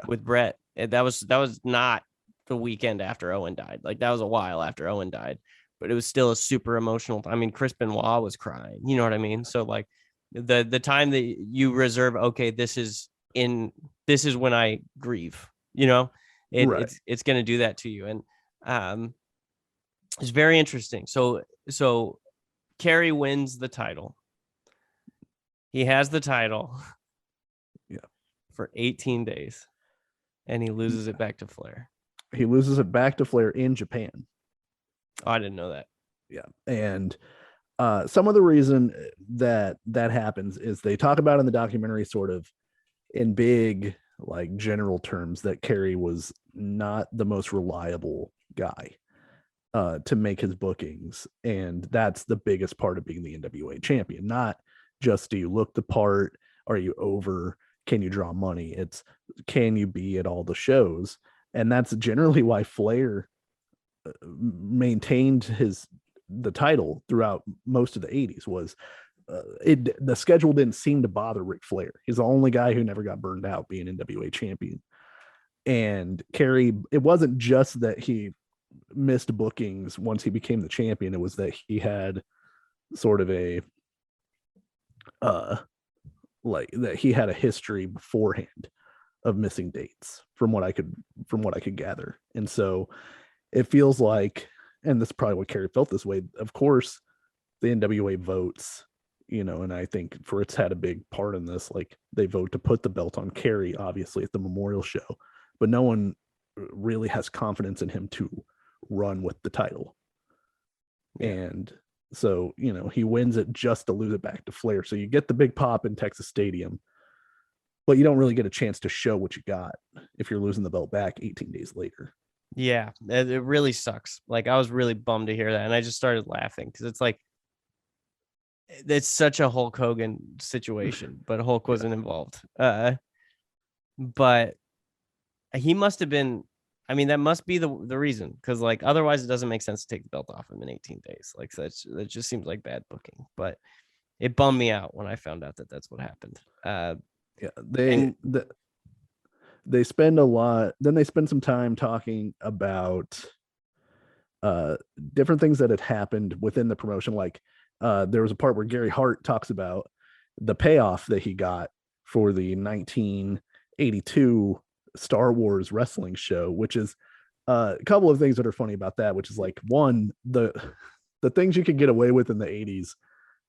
with Brett. That was not the weekend after Owen died. Like, that was a while after Owen died, but it was still a super emotional. I mean, Chris Benoit was crying. You know what I mean? So like the time that you reserve, okay, this is when I grieve. Right. It's going to do that to you, and it's very interesting. So Carrie wins the title. He has the title. Yeah. For 18 days, and he loses it back to Flair. He loses it back to Flair in Japan. Oh, I didn't know that. Yeah. And some of the reason that happens is they talk about in the documentary, sort of in big, like, general terms, that Carrie was not the most reliable guy to make his bookings. And that's the biggest part of being the NWA champion. Not just, do you look the part? Are you over? Can you draw money? It's, can you be at all the shows? And that's generally why Flair maintained the title throughout most of the 80s. Was the schedule didn't seem to bother Ric Flair. He's the only guy who never got burned out being NWA champion. And Carrie, it wasn't just that he missed bookings once he became the champion. It was that he had sort of a like that he had a history beforehand of missing dates from what I could gather. And so it feels like, and this is probably what Carrie felt this way. Of course, the NWA votes, and I think Fritz had a big part in this. Like, they vote to put the belt on Carrie, obviously, at the memorial show, but no one really has confidence in him to run with the title. Yeah. And so, he wins it just to lose it back to Flair. So you get the big pop in Texas Stadium, but you don't really get a chance to show what you got if you're losing the belt back 18 days later. Yeah, it really sucks. Like, I was really bummed to hear that. And I just started laughing because it's like, it's such a Hulk Hogan situation, but Hulk wasn't involved. But he must have been, I mean, that must be the reason, because like otherwise it doesn't make sense to take the belt off him in 18 days. Like, that just seems like bad booking. But it bummed me out when I found out that that's what happened. They spend a lot. Then they spend some time talking about different things that had happened within the promotion. Like, there was a part where Gary Hart talks about the payoff that he got for the 1982 Star Wars wrestling show, which is a couple of things that are funny about that, which is like, one, the things you could get away with in the 80s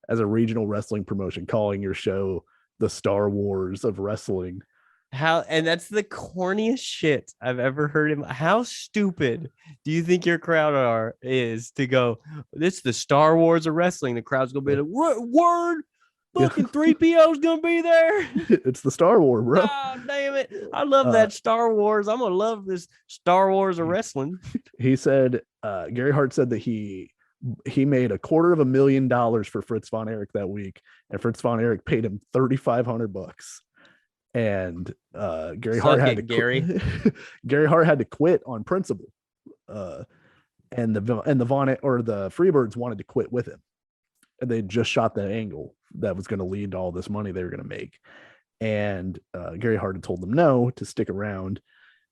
as a regional wrestling promotion, calling your show the Star Wars of wrestling. And that's the corniest shit I've ever heard him. How stupid do you think your crowd is to go, this is the Star Wars of wrestling? The crowd's gonna be like, word, fucking 3PO's gonna be there. It's the Star Wars, bro. Oh, damn it. I love that Star Wars. I'm gonna love this Star Wars of wrestling. He said, Gary Hart said that he made $250,000 for Fritz Von Eric that week, and Fritz Von Eric paid him $3,500. And Gary Hart had to quit on principle. And the Freebirds wanted to quit with him, and they just shot that angle that was going to lead to all this money they were going to make. And Gary Hart had told them no, to stick around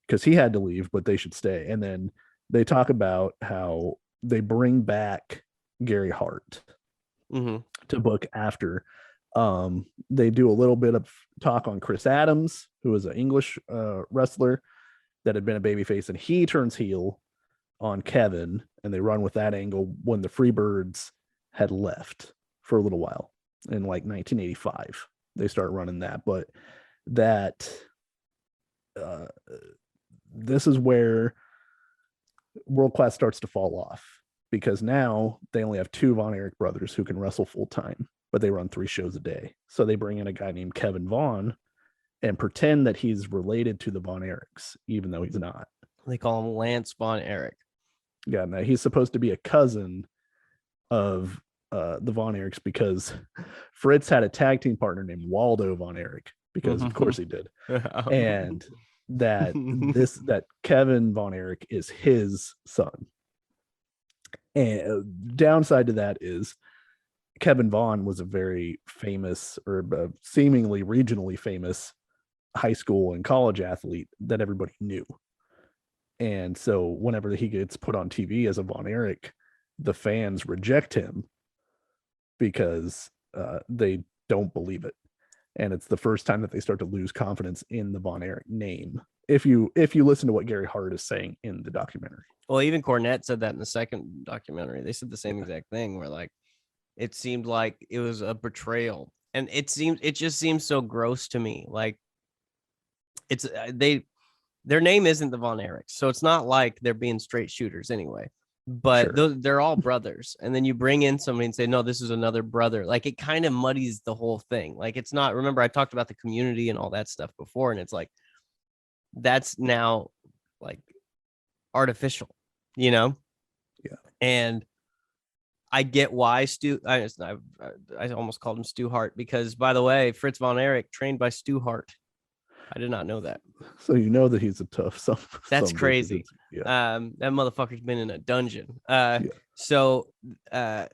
because he had to leave, but they should stay. And then they talk about how they bring back Gary Hart to book after. They do a little bit of talk on Chris Adams, who is an English wrestler that had been a babyface, and he turns heel on Kevin, and they run with that angle when the Freebirds had left for a little while in like 1985. They start running that, but this is where World Class starts to fall off, because now they only have 2 Von Erich brothers who can wrestle full time, but they run 3 shows a day. So they bring in a guy named Kevin Vaughn and pretend that he's related to the Von Erichs, even though he's not. They call him Lance Von Eric. Yeah, no, he's supposed to be a cousin of the Von Erichs, because Fritz had a tag team partner named Waldo Von Erich, because of course he did. And that Kevin Von Erich is his son. And downside to that is Kevin Vaughn was a very famous, or seemingly regionally famous, high school and college athlete that everybody knew. And so whenever he gets put on TV as a Von Erich, the fans reject him because they don't believe it. And it's the first time that they start to lose confidence in the Von Erich name. If you listen to what Gary Hart is saying in the documentary. Well, even Cornette said that in the second documentary. They said the same exact thing, where like it seemed like it was a betrayal, and it just seems so gross to me. Like, it's their name isn't the Von Erichs, so it's not like they're being straight shooters anyway. But Sure. They're all brothers, and then you bring in somebody and say, no, this is another brother. Like, it kind of muddies the whole thing. Like, it's not. Remember, I talked about the community and all that stuff before, and it's like that's now like artificial, Yeah. And I get why I almost called him Stu Hart, because, by the way, Fritz Von Erich trained by Stu Hart. I did not know that. So you know that he's a tough son. That's crazy. Yeah. That motherfucker's been in a dungeon. So, but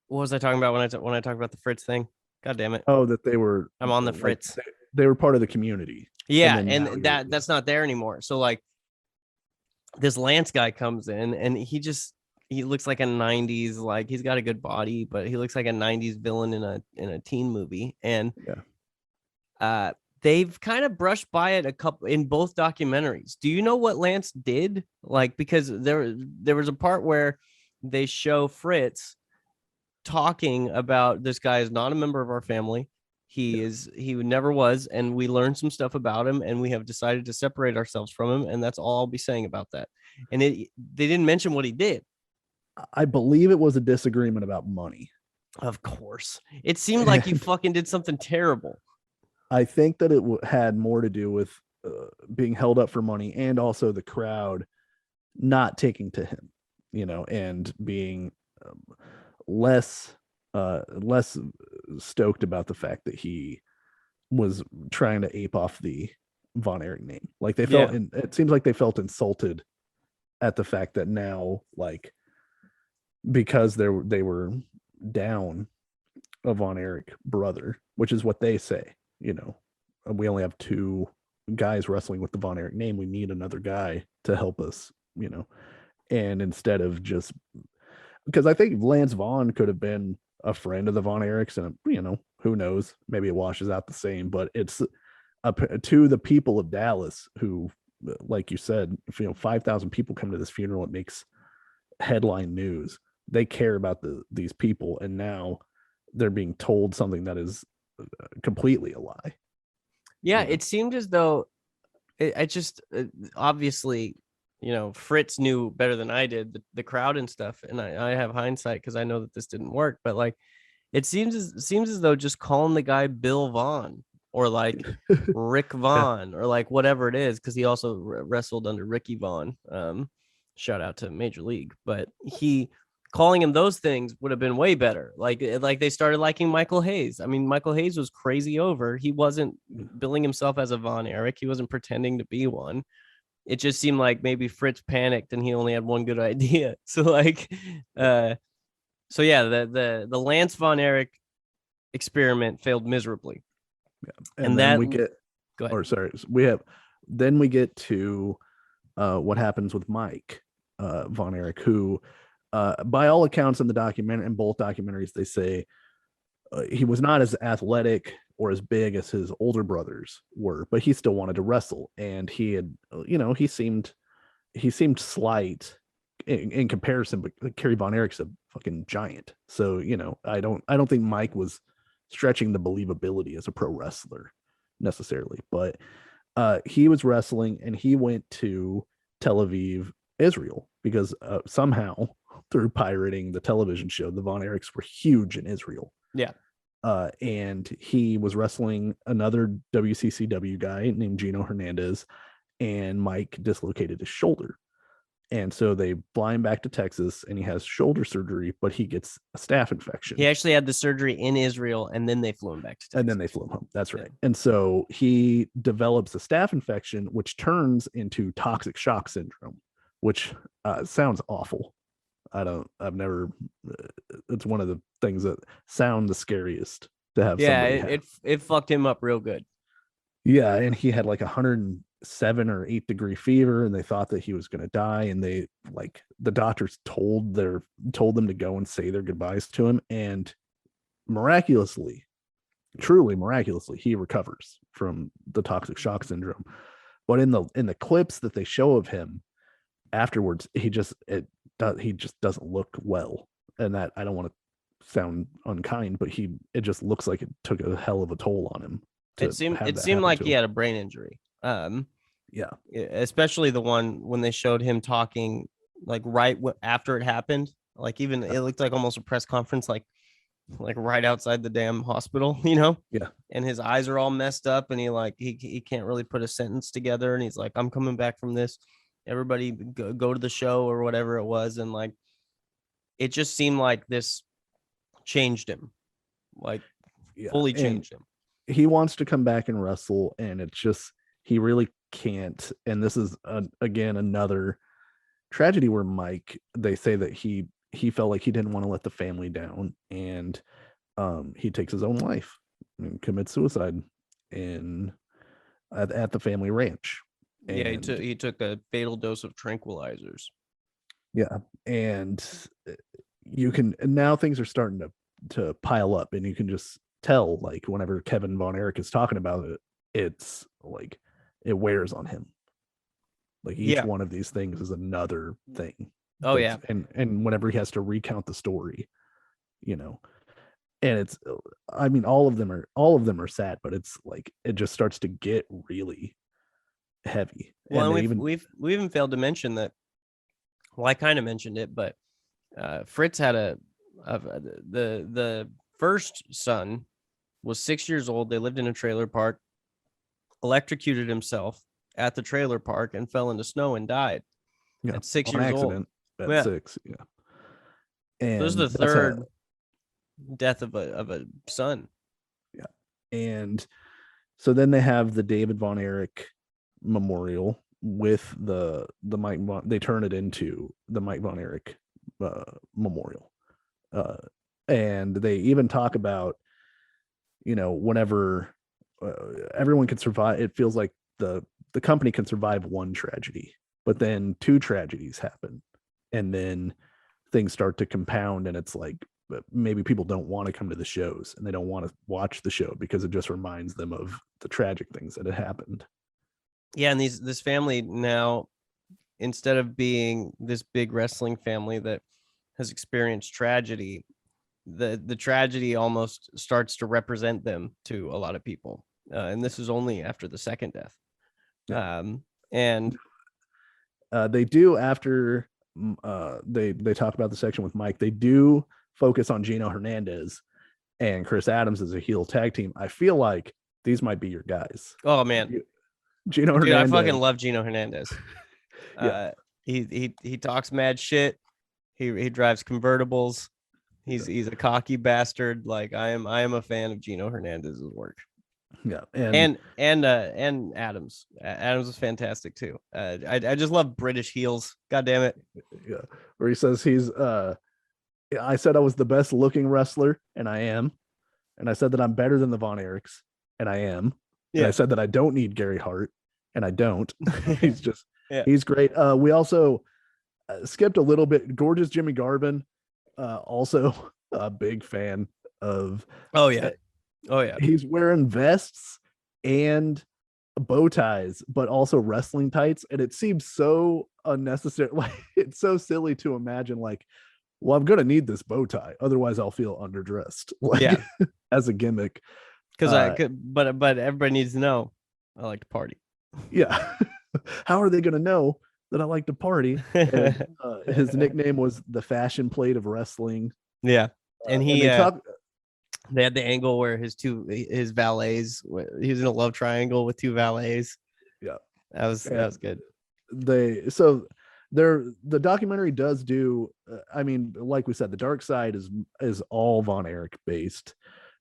what was I talking about when I talked about the Fritz thing? God damn it. Oh, that they were. I'm on the Fritz. They were part of the community. Yeah, and that's not there anymore. So like, this Lance guy comes in, and he looks like a 90s, like, he's got a good body, but he looks like a 90s villain in a teen movie. And They've kind of brushed by it a couple in both documentaries. Do you know what Lance did? Like, because there was a part where they show Fritz talking about this guy is not a member of our family. He never was, and we learned some stuff about him, and we have decided to separate ourselves from him, and that's all I'll be saying about that. And they didn't mention what he did. I believe it was a disagreement about money. Of course, it seemed like you fucking did something terrible. I think that it had more to do with being held up for money, and also the crowd not taking to him, and being less stoked about the fact that he was trying to ape off the Von Eric name. Like they felt, it seems like they felt insulted at the fact that now, like, because they were down a Von Eric brother, which is what they say. We only have 2 guys wrestling with the Von Eric name. We need another guy to help us, and instead of just, because I think Lance Vaughn could have been a friend of the Von Erichs, and who knows, maybe it washes out the same, but it's to the people of Dallas who, like you said, 5,000 people come to this funeral, it makes headline news. They care about these people, and now they're being told something that is completely a lie. Yeah, it seemed as though I just obviously, Fritz knew better than I did the crowd and stuff, and I have hindsight because I know that this didn't work. But like, it seems as though just calling the guy Bill Vaughn or like Rick Vaughn or like whatever it is, because he also wrestled under Ricky Vaughn. Shout out to Major League, but calling him those things would have been way better. Like they started liking Michael Hayes. I mean, Michael Hayes was crazy over. He wasn't billing himself as a Von Eric. He wasn't pretending to be one. It just seemed like maybe Fritz panicked and he only had one good idea. So like, the Lance Von Eric experiment failed miserably. Yeah. And then we get, we get to what happens with Mike Von Eric, who, by all accounts in the documentary, in both documentaries, they say he was not as athletic or as big as his older brothers were, but he still wanted to wrestle. And he had, he seemed slight in comparison, but Carrie Von Eric's a fucking giant. So, I don't think Mike was stretching the believability as a pro wrestler necessarily, but he was wrestling, and he went to Tel Aviv, Israel, because somehow through pirating the television show, the Von Erichs were huge in Israel. Yeah. And he was wrestling another WCCW guy named Gino Hernandez, and Mike dislocated his shoulder. And so they fly him back to Texas, and he has shoulder surgery, but he gets a staph infection. He actually had the surgery in Israel, and then they flew him back to Texas. And then they flew him home. That's right. And so he develops a staph infection, which turns into toxic shock syndrome, which sounds awful. It's one of the things that sound the scariest to have. Yeah, it fucked him up real good. Yeah, and he had like 107 or 8 degree fever, and they thought that he was going to die, and they, like, the doctors told them to go and say their goodbyes to him, and truly miraculously, he recovers from the toxic shock syndrome. But in the clips that they show of him afterwards, he just doesn't look well. And that, I don't want to sound unkind, but it just looks like it took a hell of a toll on him. It seemed like he had a brain injury. Yeah, especially the one when they showed him talking like right after it happened. Like, even it looked like almost a press conference, like right outside the damn hospital, Yeah. And his eyes are all messed up, and he can't really put a sentence together, and he's like, I'm coming back from this. Everybody go to the show or whatever it was, and like, it just seemed like this changed him, like, fully changed him. He wants to come back and wrestle, and it's just, he really can't. And this is again another tragedy where Mike, they say that he felt like he didn't want to let the family down, and he takes his own life and commits suicide at the family ranch. And he took a fatal dose of tranquilizers. Yeah, and now things are starting to pile up, and you can just tell, like whenever Kevin Von Eric is talking about it, it's like it wears on him. Like each one of these things is another thing. Oh yeah. And whenever he has to recount the story, you know, and it's, I mean, all of them are sad, but it's like it just starts to get really heavy. Well, and we even failed to mention that. Well, I kind of mentioned it, but Fritz had the first son was 6 years old. They lived in a trailer park, electrocuted himself at the trailer park and fell into snow and died at 6 years old. At 6, yeah. And this is the third death of a son. Yeah. And so then they have the David Von Eric memorial with the Mike Von, they turn it into the Mike Von Eric memorial. And they even talk about, you know, whenever everyone can survive, it feels like the company can survive one tragedy, but then two tragedies happen, and then things start to compound, and it's like maybe people don't want to come to the shows and they don't want to watch the show because it just reminds them of the tragic things that had happened. Yeah, and this family now, instead of being this big wrestling family that has experienced tragedy, the tragedy almost starts to represent them to a lot of people. And this is only after the second death. Yeah. And they do, after they talk about the section with Mike, they do focus on Gino Hernandez and Chris Adams as a heel tag team. I feel like these might be your guys. Oh man, Gino Hernandez. I fucking love Gino Hernandez. Yeah. He talks mad shit. He drives convertibles. He's a cocky bastard. Like I am a fan of Gino Hernandez's work. Yeah, and Adams. Adams is fantastic too. I just love British heels. God damn it. Yeah, where he says I said I was the best looking wrestler, and I am, and I said that I'm better than the Von Erichs, and I am. Yeah. And I said that I don't need Gary Hart, and I don't. He's just he's great. We also skipped a little bit. Gorgeous Jimmy Garvin, also a big fan of. Oh yeah. Oh yeah. He's wearing vests and bow ties, but also wrestling tights, and it seems so unnecessary. Like it's so silly to imagine, like, well, I'm gonna need this bow tie, otherwise I'll feel underdressed. Like, as a gimmick. Because but everybody needs to know I like to party. Yeah. How are they gonna know that I like to party? And, his nickname was the fashion plate of wrestling. Yeah, and they had the angle where his valets, he was in a love triangle with two valets. Yeah, that was good. The documentary does do. I mean, like we said, the dark side is all Von Eric based,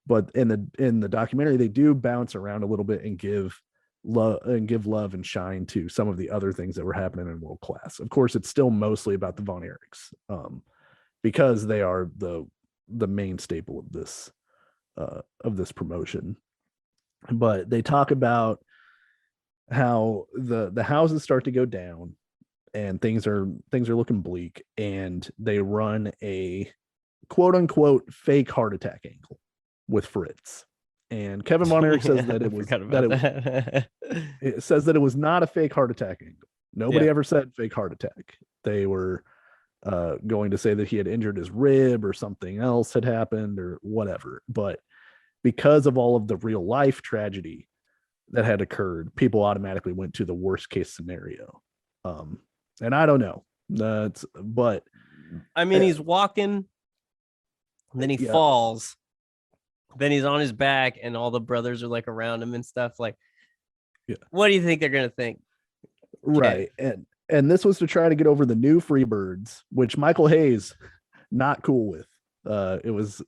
but in the documentary they do bounce around a little bit and give love and shine to some of the other things that were happening in World Class. Of course, it's still mostly about the Von Erichs, because they are the main staple of this promotion. But they talk about how the houses start to go down and things are looking bleak, and they run a quote unquote fake heart attack angle with Fritz. And Kevin Von Eric says that it was it says that it was not a fake heart attack angle. Nobody ever said fake heart attack. They were going to say that he had injured his rib or something else had happened or whatever. But because of all of the real life tragedy that had occurred, people automatically went to the worst case scenario. And I don't know. But I mean, he's walking, then he falls, then he's on his back, and all the brothers are like around him and stuff. Like, what do you think they're gonna think? Right. And this was to try to get over the new Freebirds, which Michael Hayes not cool with. It was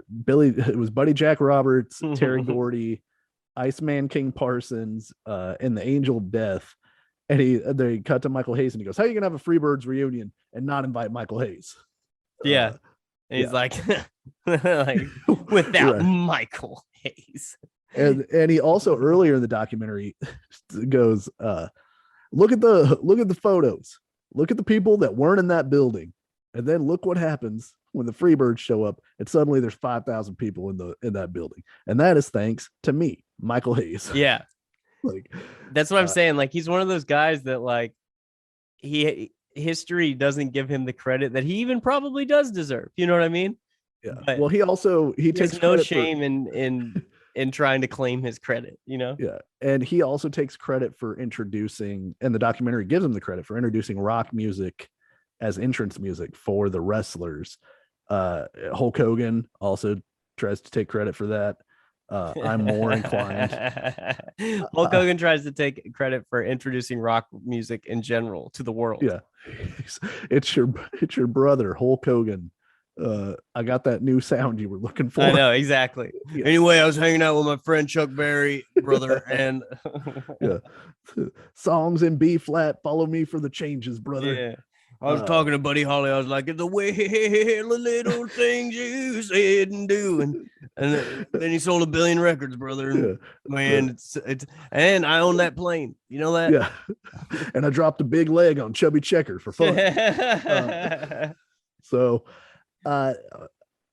Buddy Jack Roberts, Terry Gordy, Iceman King Parsons, and the Angel of Death. And they cut to Michael Hayes and he goes, "How are you gonna have a Freebirds reunion and not invite Michael Hayes?" Yeah. And he's like, like without Michael Hayes. And he also earlier in the documentary goes, look at the photos. Look at the people that weren't in that building. And then look what happens when the Freebirds show up, and suddenly there's 5,000 people in that building, and that is thanks to me, Michael Hayes. Yeah, Like that's what I'm saying. Like, he's one of those guys that like history doesn't give him the credit that he even probably does deserve. You know what I mean? Yeah. But well, he takes no shame in trying to claim his credit. You know? Yeah, and he also takes credit for introducing, and the documentary gives him the credit for introducing rock music as entrance music for the wrestlers. Hulk Hogan also tries to take credit for that. I'm more inclined. Hulk Hogan tries to take credit for introducing rock music in general to the world. Yeah, it's your brother Hulk Hogan. I got that new sound you were looking for. I know, exactly. Yeah. Anyway, I was hanging out with my friend Chuck Berry, brother, and yeah, songs in B flat. Follow me for the changes, brother. Yeah. I was talking to Buddy Holly. I was like, the way the little things you said and do. And then he sold 1 billion records, brother. And, man, it's and I own that plane. You know that? Yeah. And I dropped a big leg on Chubby Checker for fun. So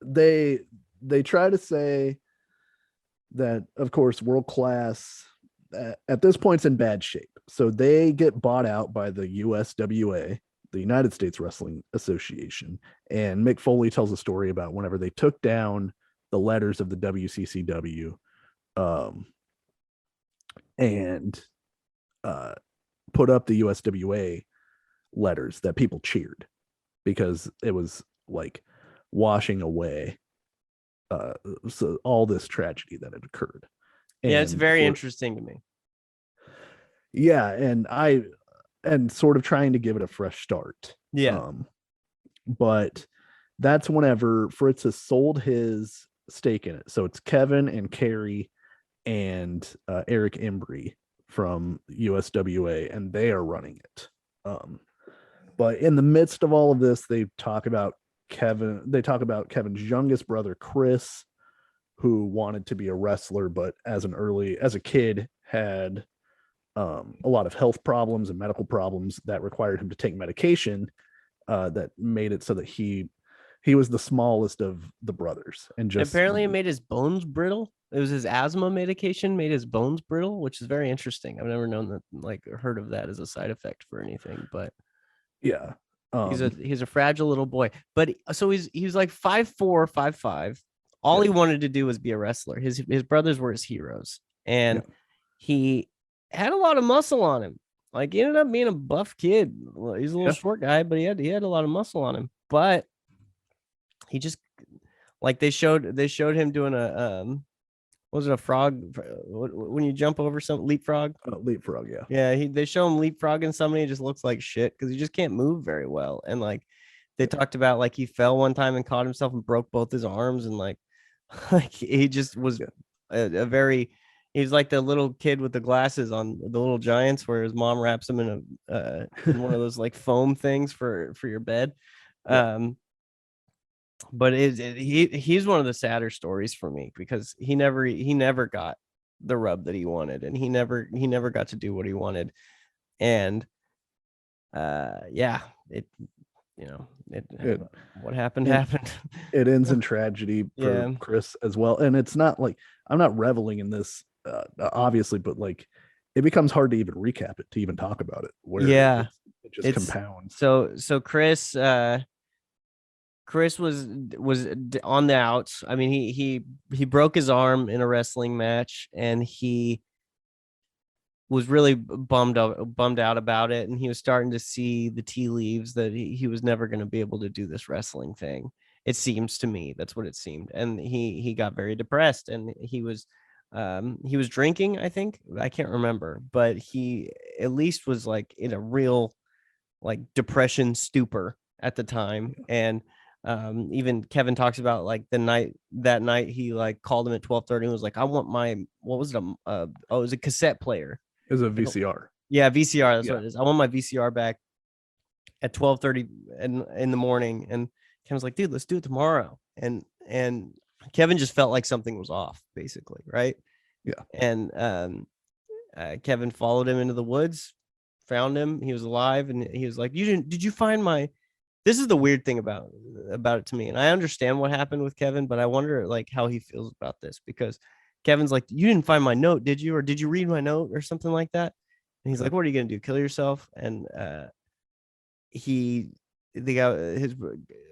they try to say that, of course, World Class at this point's in bad shape. So they get bought out by the USWA, the United States Wrestling Association. And Mick Foley tells a story about whenever they took down the letters of the WCCW and put up the USWA letters, that people cheered because it was like washing away so all this tragedy that had occurred. And it's very interesting to me. Yeah, and sort of trying to give it a fresh start. Yeah. But that's whenever Fritz has sold his stake in it. So it's Kevin and Carrie and Eric Embry from USWA, and they are running it. But in the midst of all of this, they talk about Kevin's youngest brother, Chris, who wanted to be a wrestler, but as a kid had a lot of health problems and medical problems that required him to take medication that made it so that he was the smallest of the brothers. And just apparently it made his bones brittle. It was his asthma medication made his bones brittle, which is very interesting. I've never known that, like, heard of that as a side effect for anything, but yeah. He's a fragile little boy, but so he's like 5'4", 5'5". All he wanted to do was be a wrestler. His brothers were his heroes, and he had a lot of muscle on him. Like, he ended up being a buff kid. He's a little short guy, but he had a lot of muscle on him. But he just, like, they showed him doing a was it a frog when you jump over some leapfrog? Leapfrog, yeah. Yeah, they show him leapfrogging somebody. It just looks like shit because he just can't move very well. And like they talked about, like, he fell one time and caught himself and broke both his arms, and like he just was a very. He's like the little kid with the glasses on, the Little Giants, where his mom wraps him in in one of those like foam things for your bed. But he's one of the sadder stories for me because he never got the rub that he wanted, and he never got to do what he wanted. And what happened happened. It ends in tragedy for Chris as well. And it's not like I'm not reveling in this obviously, but like it becomes hard to even recap it, to even talk about it, where it just compounds. So Chris was on the outs. I mean, he broke his arm in a wrestling match, and he was really bummed out about it. And he was starting to see the tea leaves that he was never going to be able to do this wrestling thing. It seems to me that's what it seemed. And he got very depressed, and he was drinking, I think. I can't remember, but he at least was like in a real like depression stupor at the time. And even Kevin talks about like that night he like called him at 12:30 and was like, I want my, what was it? It was a cassette player. It was a VCR. Yeah, VCR. That's what it is. I want my VCR back at 12:30 in the morning. And Kevin's like, dude, let's do it tomorrow. And Kevin just felt like something was off, basically, right? Yeah. And Kevin followed him into the woods, found him. He was alive, and he was like, did you find my this is the weird thing about it to me. And I understand what happened with Kevin, but I wonder like how he feels about this, because Kevin's like, you didn't find my note, did you? Or did you read my note or something like that? And he's like, what are you going to do? Kill yourself? And the guy,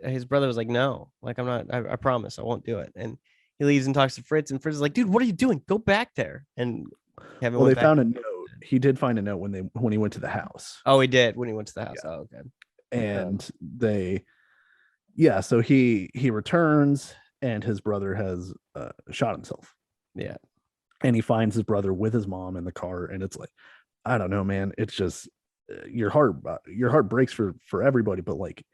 his brother was like, no, like, I'm not, I promise I won't do it. And he leaves and talks to Fritz, and Fritz is like, dude, what are you doing? Go back there. And Kevin Well, went they back. found a note. He did find a note when he went to the house. Oh, he did when he went to the house. Yeah. Oh, okay. And so he returns, and his brother has shot himself. Yeah. And he finds his brother with his mom in the car, and it's like, I don't know, man. It's just your heart breaks for everybody. But like,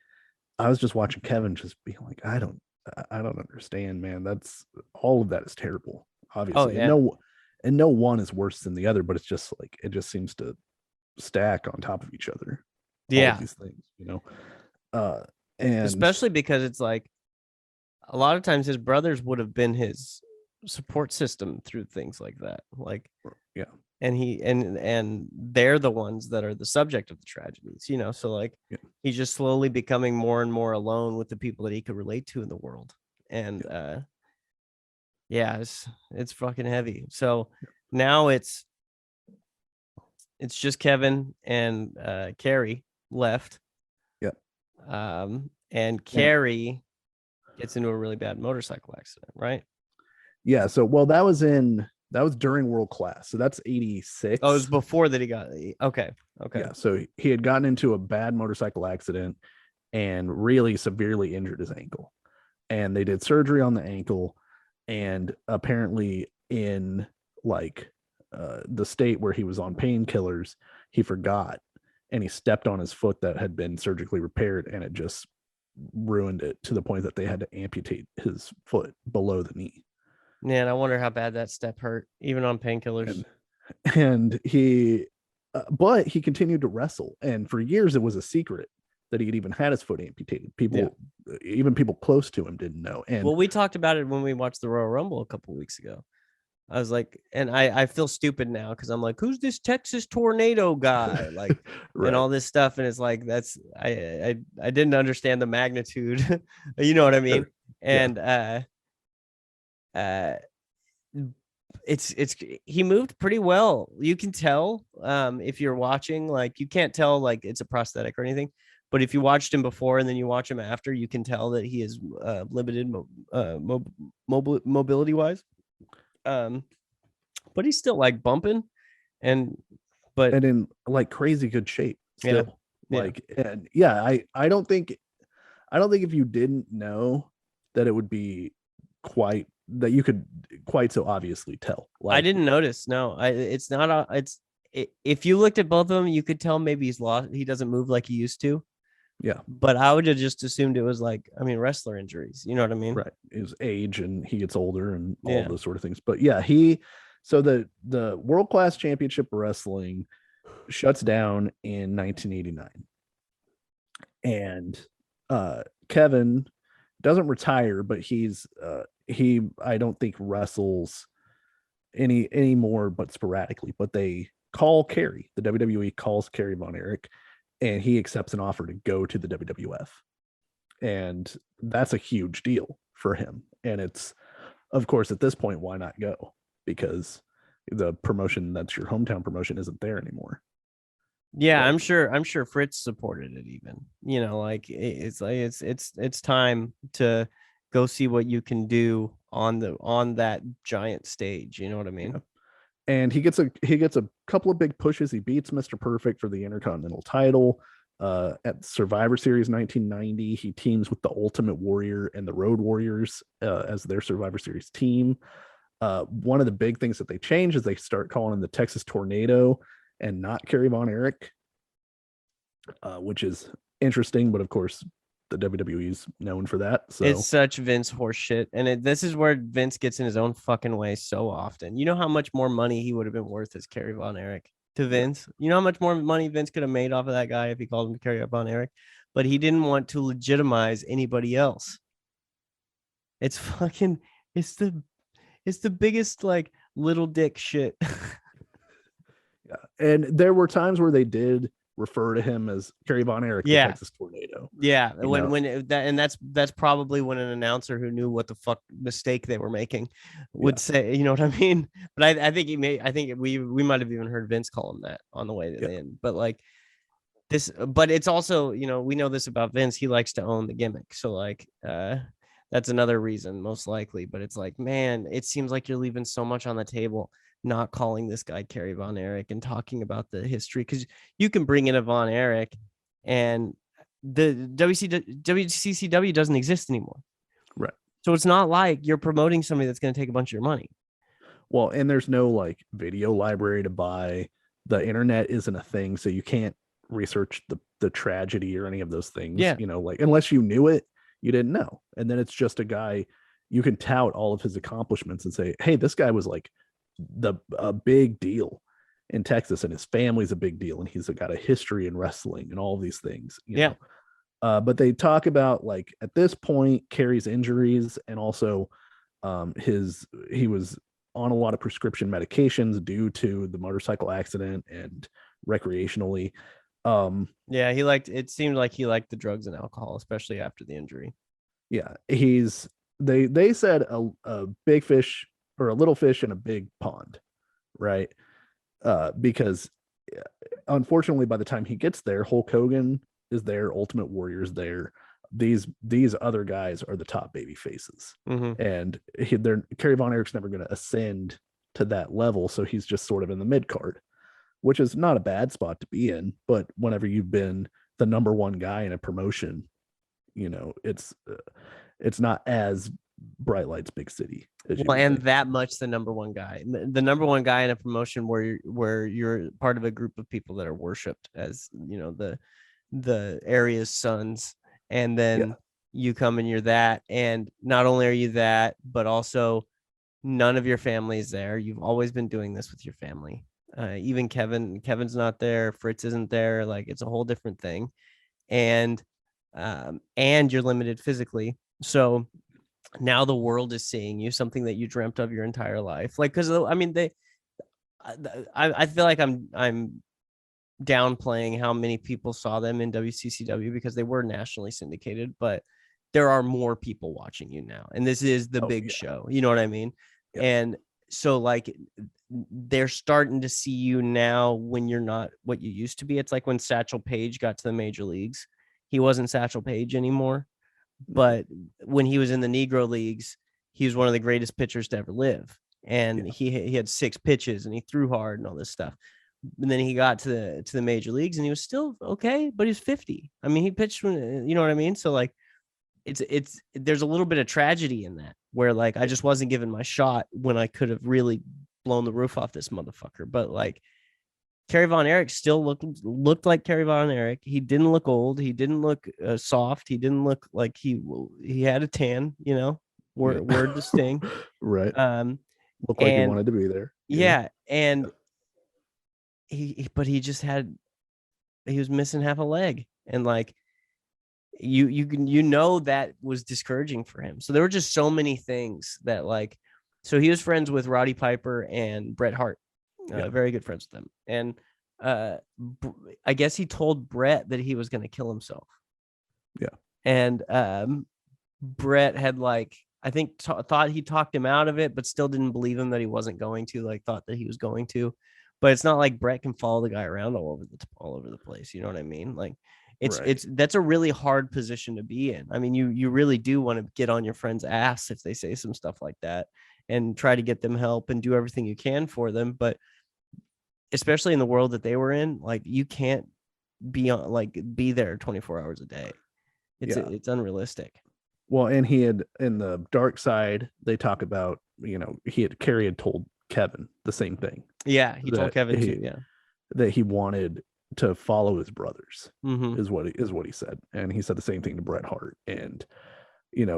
I was just watching Kevin just being like, I don't understand, man. That's all of that is terrible, obviously. Oh, yeah. And no one is worse than the other, but it's just like, it just seems to stack on top of each other. Yeah. All of these things, and especially because it's like a lot of times his brothers would have been his support system through things like that. Like, yeah. And he and they're the ones that are the subject of the tragedies, so like, yeah. He's just slowly becoming more and more alone with the people that he could relate to in the world. And it's fucking heavy. So now it's just Kevin and Carrie left. Yep. And Carrie gets into a really bad motorcycle accident, right? Yeah. So, well, that was during World Class. So that's 86. Oh, it was before that he got. Okay. Yeah. So he had gotten into a bad motorcycle accident and really severely injured his ankle. And they did surgery on the ankle. And apparently in like the state where he was on painkillers, he forgot and he stepped on his foot that had been surgically repaired, and it just ruined it to the point that they had to amputate his foot below the knee. Man, I wonder how bad that step hurt, even on painkillers. And he, but he continued to wrestle. And for years, it was a secret that he had even had his foot amputated. Even people close to him didn't know. And well, we talked about it when we watched the Royal Rumble a couple of weeks ago. I was like, and I feel stupid now because I'm like, who's this Texas Tornado guy? Like, right. And all this stuff. And it's like, that's, I didn't understand the magnitude. You know what I mean? And, he moved pretty well. You can tell if you're watching, like, you can't tell like it's a prosthetic or anything, but if you watched him before and then you watch him after, you can tell that he is limited mobility wise. But he's still like bumping and in like crazy good shape still. Yeah. Like, and I don't think if you didn't know that it would be quite that you could quite so obviously tell. Like, I didn't notice. No, it's not. If you looked at both of them, you could tell maybe he's lost. He doesn't move like he used to. Yeah. But I would have just assumed it was like, wrestler injuries. You know what I mean? Right. His age and he gets older and all those sort of things. But yeah, so the World Class Championship Wrestling shuts down in 1989. And Kevin doesn't retire, but I don't think wrestles anymore, but sporadically. But they call Carrie, the WWE calls Carrie Von Eric, and he accepts an offer to go to the WWF. And that's a huge deal for him. And it's, of course, at this point, why not go? Because the promotion that's your hometown promotion isn't there anymore. Yeah, I'm sure Fritz supported it even. Like it's time to go see what you can do on that giant stage. You know what I mean? Yeah. And he gets a couple of big pushes. He beats Mr. Perfect for the Intercontinental title. At Survivor Series 1990, he teams with the Ultimate Warrior and the Road Warriors as their Survivor Series team. One of the big things that they change is they start calling him the Texas Tornado and not Carrie Von Eric, which is interesting. But of course, the WWE is known for that. So it's such Vince horseshit, and this is where Vince gets in his own fucking way so often. You know how much more money he would have been worth as Carrie Von Eric to Vince? You know how much more money Vince could have made off of that guy if he called him Carrie Von Eric? But he didn't want to legitimize anybody else. It's fucking, it's the biggest like little dick shit. Yeah, and there were times where they did refer to him as Carrie Von Eric, the Texas Tornado. Yeah, that's probably when an announcer who knew what the fuck mistake they were making would say, you know what I mean? But I think we might have even heard Vince call him that on the way to the end. But like this, but it's also, we know this about Vince, he likes to own the gimmick. So like that's another reason, most likely. But it's like, man, it seems like you're leaving so much on the table not calling this guy Carrie Von Eric and talking about the history, because you can bring in a Von Eric and the WCCW doesn't exist anymore. Right. So it's not like you're promoting somebody that's going to take a bunch of your money. Well, and there's no like video library to buy. The internet isn't a thing, so you can't research the tragedy or any of those things. Yeah. Like unless you knew it, you didn't know. And then it's just a guy, you can tout all of his accomplishments and say, hey, this guy was like a big deal in Texas, and his family's a big deal, and he's got a history in wrestling and all these things. You know? But they talk about like at this point Carrie's injuries, and also he was on a lot of prescription medications due to the motorcycle accident and recreationally. It seemed like he liked the drugs and alcohol, especially after the injury. Yeah, they said a big fish or a little fish in a big pond, right? Because unfortunately, by the time he gets there, Hulk Hogan is there, Ultimate Warrior's there. These other guys are the top baby faces, and Carrie Von Eric's never going to ascend to that level, so he's just sort of in the mid card, which is not a bad spot to be in. But whenever you've been the number one guy in a promotion, it's not as bright lights big city. That much the number one guy in a promotion where you're part of a group of people that are worshipped as the area's sons, and then you come and you're that, and not only are you that, but also none of your family is there. You've always been doing this with your family. Even Kevin's not there, Fritz isn't there. Like, it's a whole different thing, and you're limited physically. So now the world is seeing you, something that you dreamt of your entire life. Like, because I mean, I feel like I'm downplaying how many people saw them in WCCW because they were nationally syndicated, but there are more people watching you now, and this is the big show. You know what I mean? Yeah. And so like they're starting to see you now when you're not what you used to be. It's like when Satchel Paige got to the major leagues, he wasn't Satchel Paige anymore. But when he was in the Negro leagues, he was one of the greatest pitchers to ever live. And he had 6 pitches and he threw hard and all this stuff. And then he got to the major leagues and he was still okay, but he's 50. I mean, he pitched when, you know what I mean? So like, there's a little bit of tragedy in that, where like, I just wasn't given my shot when I could have really blown the roof off this motherfucker. But like, Carrie Von Eric still looked like Carrie Von Eric. He didn't look old. He didn't look soft. He didn't look like he had a tan, word to Sting. Right. Looked like he wanted to be there. Yeah. And he was missing half a leg. And like, that was discouraging for him. So there were just so many things that like, so he was friends with Roddy Piper and Bret Hart. Very good friends with them. And I guess he told Bret that he was going to kill himself. Yeah. And Bret had like, I think thought he talked him out of it, but still didn't believe him that he wasn't going to, like thought that he was going to. But it's not like Bret can follow the guy around all over the place. You know what I mean? Like that's a really hard position to be in. I mean, you really do want to get on your friend's ass if they say some stuff like that and try to get them help and do everything you can for them. But especially in the world that they were in, like you can't be there 24 hours a day. It's unrealistic. Well, and he had, in the dark side, they talk about, Carrie had told Kevin the same thing. Yeah. He told Kevin too. Yeah. That he wanted to follow his brothers is what he said. And he said the same thing to Bret Hart. And,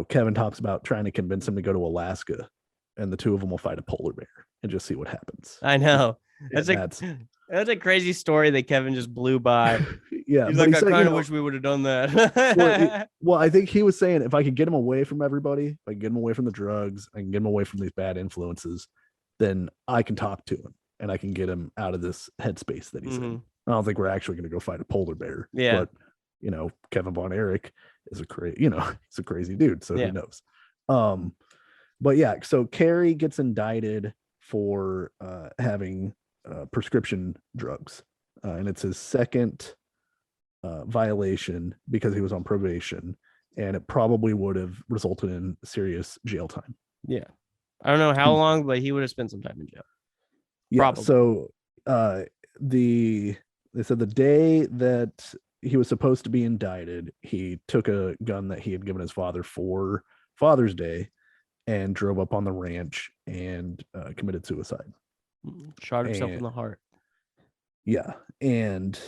Kevin talks about trying to convince him to go to Alaska, and the two of them will fight a polar bear and just see what happens. I know. That's a crazy story that Kevin just blew by. Yeah. He's like, I kind of wish we would have done that. well, I think he was saying if I could get him away from everybody, if I can get him away from the drugs, I can get him away from these bad influences, then I can talk to him and I can get him out of this headspace that he's in. I don't think we're actually going to go fight a polar bear. Yeah. But, Kevin Von Eric is he's a crazy dude. So Yeah. who knows? But yeah, so Carrie gets indicted for having prescription drugs. And it's his second violation because he was on probation. And it probably would have resulted in serious jail time. Yeah. I don't know how long, but he would have spent some time in jail. Yeah. Probably. So they said the day that he was supposed to be indicted, he took a gun that he had given his father for Father's Day and drove up on the ranch and committed suicide. Shot himself in the heart. Yeah. And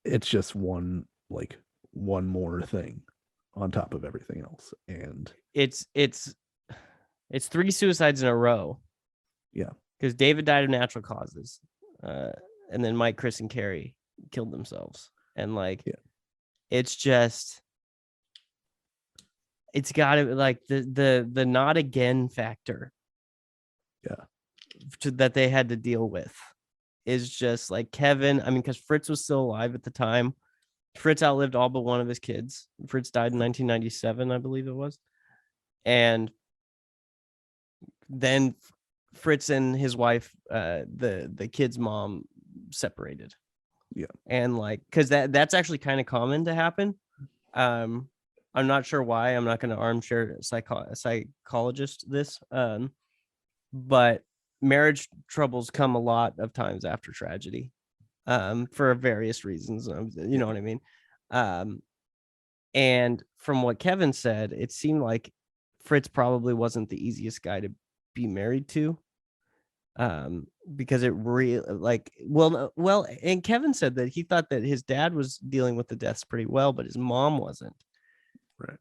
it's just one more thing on top of everything else. And it's 3 suicides in a row. Yeah. Because David died of natural causes. And then Mike, Chris, and Carrie killed themselves. And it's just, it's got to the not again factor. Yeah. That they had to deal with is just like Kevin. I mean, because Fritz was still alive at the time. Fritz outlived all but one of his kids. Fritz died in 1997, I believe it was. And then Fritz and his wife, the kid's mom, separated. Yeah. And because that's actually kind of common to happen. I'm not sure why. I'm not going to armchair psychologist this. But marriage troubles come a lot of times after tragedy, for various reasons. You know what I mean? And from what Kevin said, it seemed like Fritz probably wasn't the easiest guy to be married to. Because it really well, and Kevin said that he thought that his dad was dealing with the deaths pretty well, but his mom wasn't. Right.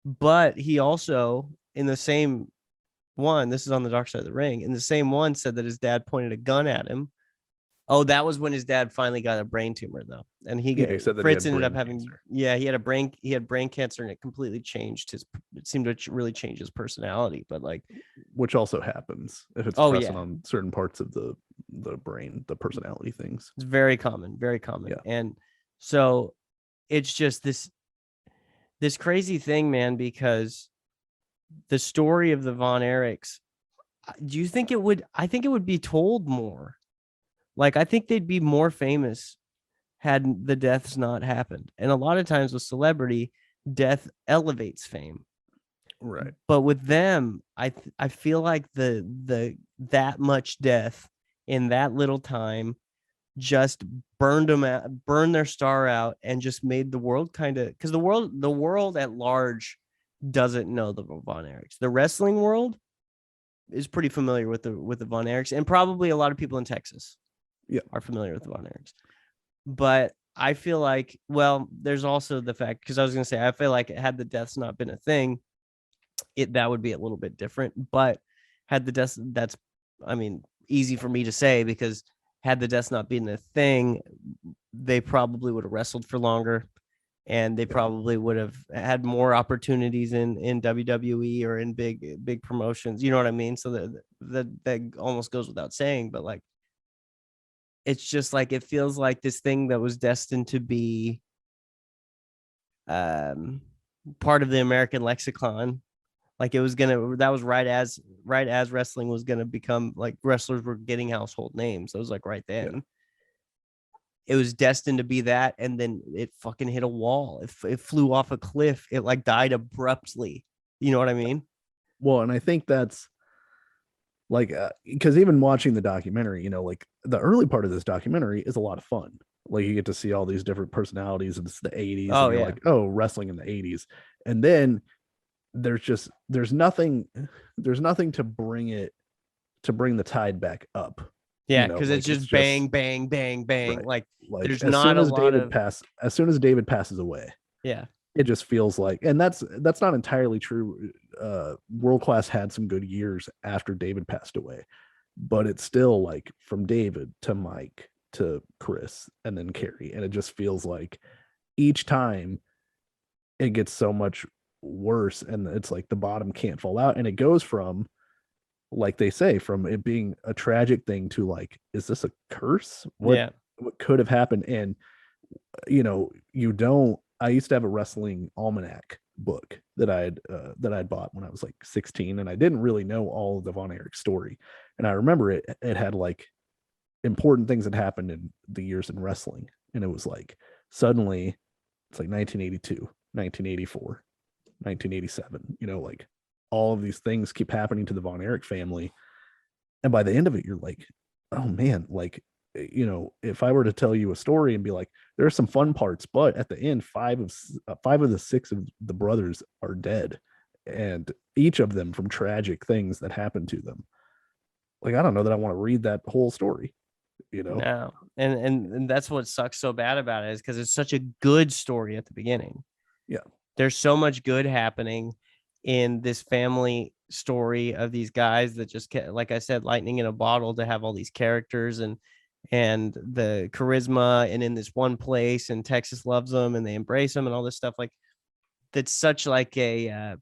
But he also, in the same one, this is on the Dark Side of the Ring, in the same one said that his dad pointed a gun at him. Oh, that was when his dad finally got a brain tumor, though, and he said that Fritz ended up having cancer. He had brain cancer, and it completely changed it seemed to really change his personality. But which also happens if it's pressing on certain parts of the brain, the personality things. It's very common. Yeah. And so it's just this crazy thing, man, because the story of the Von Erichs, do you think I think it would be told more. I think they'd be more famous had the deaths not happened. And a lot of times with celebrity, death elevates fame. Right. But with them, I feel like that much death in that little time just burned their star out, and just made the world because the world at large doesn't know the Von Erichs. The wrestling world is pretty familiar with the Von Erichs, and probably a lot of people in Texas are familiar with the Von Erichs. But I feel like, there's also the fact, because I was going to say, I feel like had the deaths not been a thing, that would be a little bit different. But had the deaths, that's, easy for me to say, because had the deaths not been a thing, they probably would have wrestled for longer, and they probably would have had more opportunities in WWE or in big promotions. You know what I mean? So that almost goes without saying, but it's just it feels like this thing that was destined to be part of the American lexicon. It was that was right as wrestling was gonna become, wrestlers were getting household names. It was right then. Yeah. It was destined to be that, and then it fucking hit a wall. It flew off a cliff. It died abruptly. You know what I mean? Well, and I think that's because even watching the documentary, the early part of this documentary is a lot of fun. You get to see all these different personalities. It's the 80s. Oh, and you're wrestling in the 80s. And then there's nothing to bring the tide back up. Yeah, because it's just bang, bang, bang, bang. Right. There's as not soon as a lot David of as soon as David passes away. Yeah. It just feels and that's not entirely true. World Class had some good years after David passed away, but it's still from David to Mike to Chris and then Carrie, and it just feels each time it gets so much worse, and it's the bottom can't fall out, and it goes from like they say, from it being a tragic thing to like, is this a curse? Yeah. What could have happened? And you know, you don't. I used to have a wrestling almanac book that I'd bought when I was like 16, and I didn't really know all of the Von Erich story. And I remember it had like important things that happened in the years in wrestling, and it was like suddenly it's like 1982, 1984, 1987. You know, like all of these things keep happening to the Von Erich family, and by the end of it, you're like, oh man, like, you know, if I were to tell you a story and be like, there are some fun parts, but at the end, five of the six of the brothers are dead, and each of them from tragic things that happened to them. Like, I don't know that I want to read that whole story, you know? No. And that's what sucks so bad about it, is because it's such a good story at the beginning. Yeah. There's so much good happening in this family story of these guys that just like I said, lightning in a bottle, to have all these characters and the charisma, and in this one place, and Texas loves them and they embrace them and all this stuff. Like, that's such like a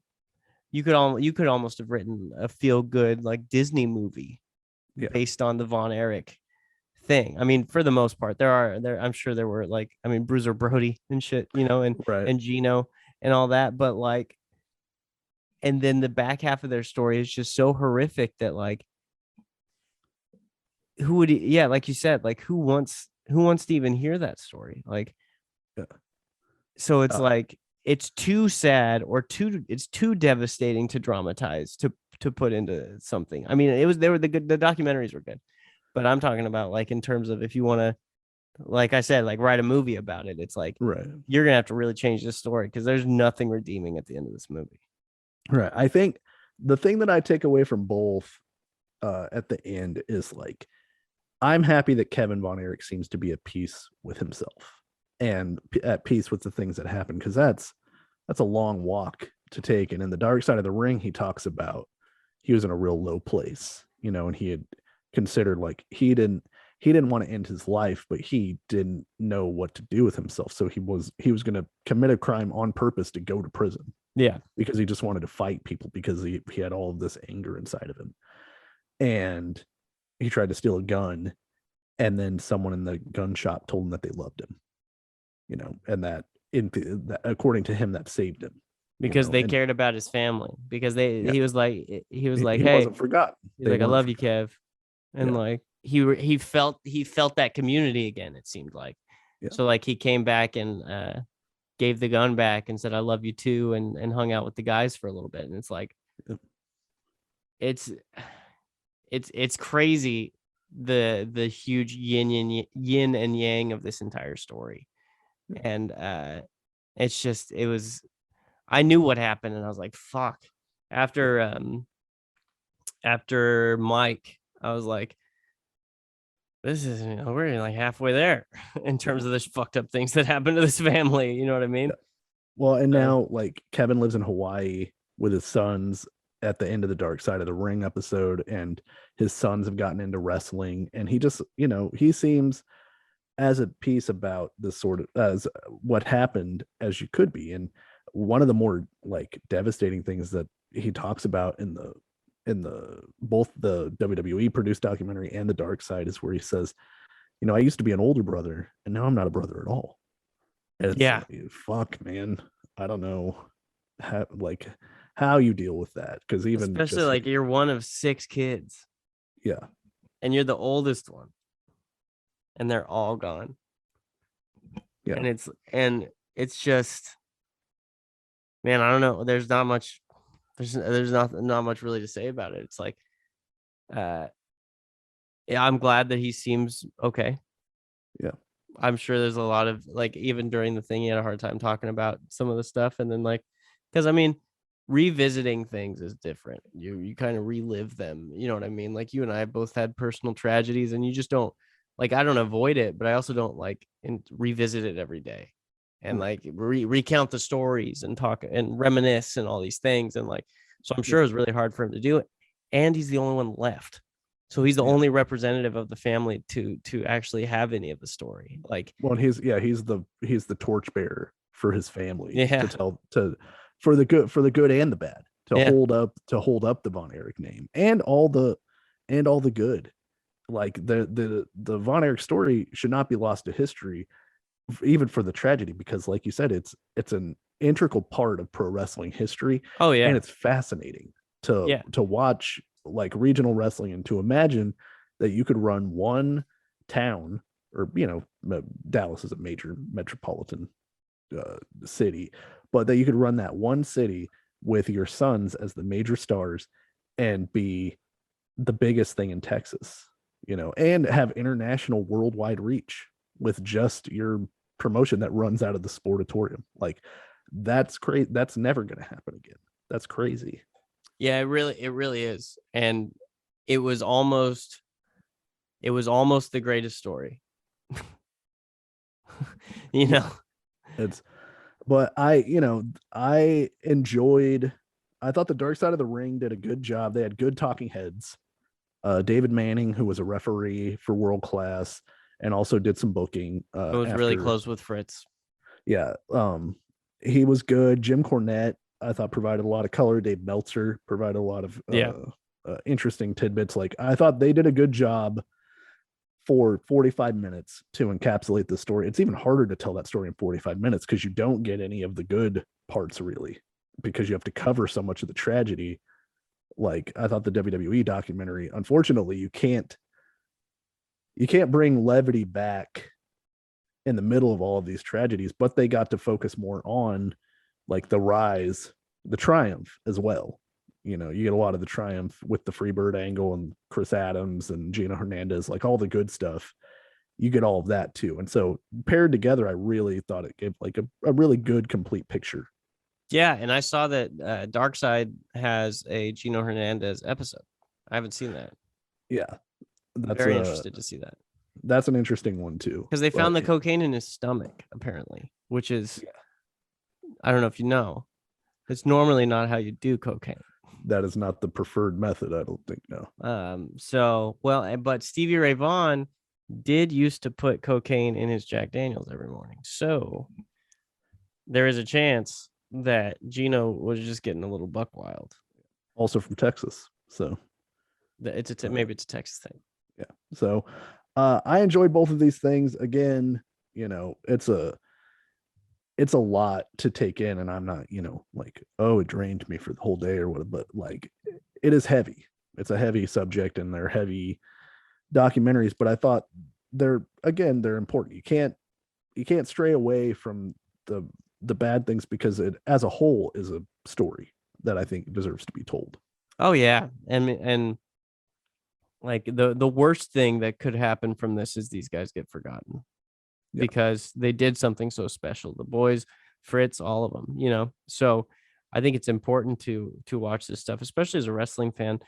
you could almost have written a feel good like Disney movie based on the Von Erich thing. I mean, for the most part, I'm sure there were like, I mean, Bruiser Brody and shit, you know, and Gino and all that, but like, and then the back half of their story is just so horrific that like, like you said, like who wants to even hear that story? Like, so it's like, it's too sad or it's too devastating to dramatize, to put into something. I mean, the documentaries were good, but I'm talking about like in terms of, if you want to, like I said, like write a movie about it, it's like, you're gonna have to really change this story, because there's nothing redeeming at the end of this movie. Right. I think the thing that I take away from both at the end is like, I'm happy that Kevin Von Erich seems to be at peace with himself and at peace with the things that happen, because that's a long walk to take. And in the Dark Side of the Ring, he talks about he was in a real low place, you know, and he had considered like he didn't want to end his life, but he didn't know what to do with himself. So he was going to commit a crime on purpose to go to prison. Yeah. Because he just wanted to fight people, because he had all of this anger inside of him. And he tried to steal a gun, and then someone in the gun shop told him that they loved him, you know, and that according to him, that saved him, because they cared about his family, because he was like, hey, he wasn't forgotten. He's like, I love you, Kev. And like, he felt that community again, it seemed like. So like, he came back and gave the gun back and said, I love you too, and hung out with the guys for a little bit. And it's like, it's crazy, the huge yin and yang of this entire story. And it's just, I knew what happened, and I was like, fuck. After Mike, I was like, this is, you know, we're like halfway there in terms of the fucked up things that happened to this family. You know what I mean? Well, and now like Kevin lives in Hawaii with his sons at the end of the Dark Side of the Ring episode, and his sons have gotten into wrestling, and he just, you know, he seems as at peace about this sort of as what happened as you could be. And one of the more like devastating things that he talks about in the both the WWE produced documentary and the Dark Side is where he says, you know, I used to be an older brother, and now I'm not a brother at all. And it's like, fuck, man, I don't know how you deal with that, because even especially just, like, you're one of 6 kids, and you're the oldest one, and they're all gone. And it's just, man, I don't know, there's not much really to say about it. It's like, I'm glad that he seems okay. I'm sure there's a lot of, like, even during the thing, he had a hard time talking about some of the stuff. And then, like, because I mean, revisiting things is different. You kind of relive them. You know what I mean? Like, you and I both had personal tragedies, and you just don't, like, I don't avoid it, but I also don't like revisit it every day and like recount the stories and talk and reminisce and all these things. And like, so I'm sure it was really hard for him to do it. And he's the only one left. So he's the only representative of the family to actually have any of the story. Like, well, he's the torchbearer for his family to tell, for the good and the bad. to Yeah. hold up the Von Erich name and all the good. Like the Von Erich story should not be lost to history, even for the tragedy, because like you said, it's an integral part of pro wrestling history. Oh yeah. And it's fascinating to Yeah. watch like regional wrestling and to imagine that you could run one town, or Dallas is a major metropolitan city, but that you could run that one city with your sons as the major stars and be the biggest thing in Texas, and have international worldwide reach with just your promotion that runs out of the Sportatorium. Like, that's crazy. That's never going to happen again. That's crazy. Yeah, it really is. And it was almost the greatest story. It's, but I thought the Dark Side of the Ring did a good job. They had good talking heads. David Manning, who was a referee for World Class and also did some booking. It was really close with Fritz. Yeah. He was good. Jim Cornette, I thought, provided a lot of color. Dave Meltzer provided a lot of interesting tidbits. Like, I thought they did a good job for 45 minutes to encapsulate the story. It's even harder to tell that story in 45 minutes because you don't get any of the good parts, really, because you have to cover so much of the tragedy. Like, I thought the WWE documentary, unfortunately, you can't bring levity back in the middle of all of these tragedies, but they got to focus more on like the rise, the triumph as well. You get a lot of the triumph with the Freebird angle and Chris Adams and Gino Hernandez, like all the good stuff. You get all of that too. And so paired together, I really thought it gave like a really good, complete picture. Yeah. And I saw that Dark Side has a Gino Hernandez episode. I haven't seen that. Yeah. That's very interested to see that. That's an interesting one too. Because they found the cocaine in his stomach, apparently, which is, I don't know if you know, it's normally not how you do cocaine. That is not the preferred method, I don't think, no. But Stevie Ray Vaughan did used to put cocaine in his Jack Daniels every morning. So there is a chance that Gino was just getting a little buck wild. Also from Texas. So maybe it's a Texas thing. Yeah. So I enjoyed both of these things. Again, it's a lot to take in, and I'm not, like, oh, it drained me for the whole day or what, but like, it is heavy. It's a heavy subject and they're heavy documentaries, but I thought they're important. You can't stray away from the bad things, because it as a whole is a story that I think deserves to be told. Oh yeah. And like the worst thing that could happen from this is these guys get forgotten. Yeah. Because they did something so special. The boys, Fritz, all of them, So I think it's important to watch this stuff, especially as a wrestling fan,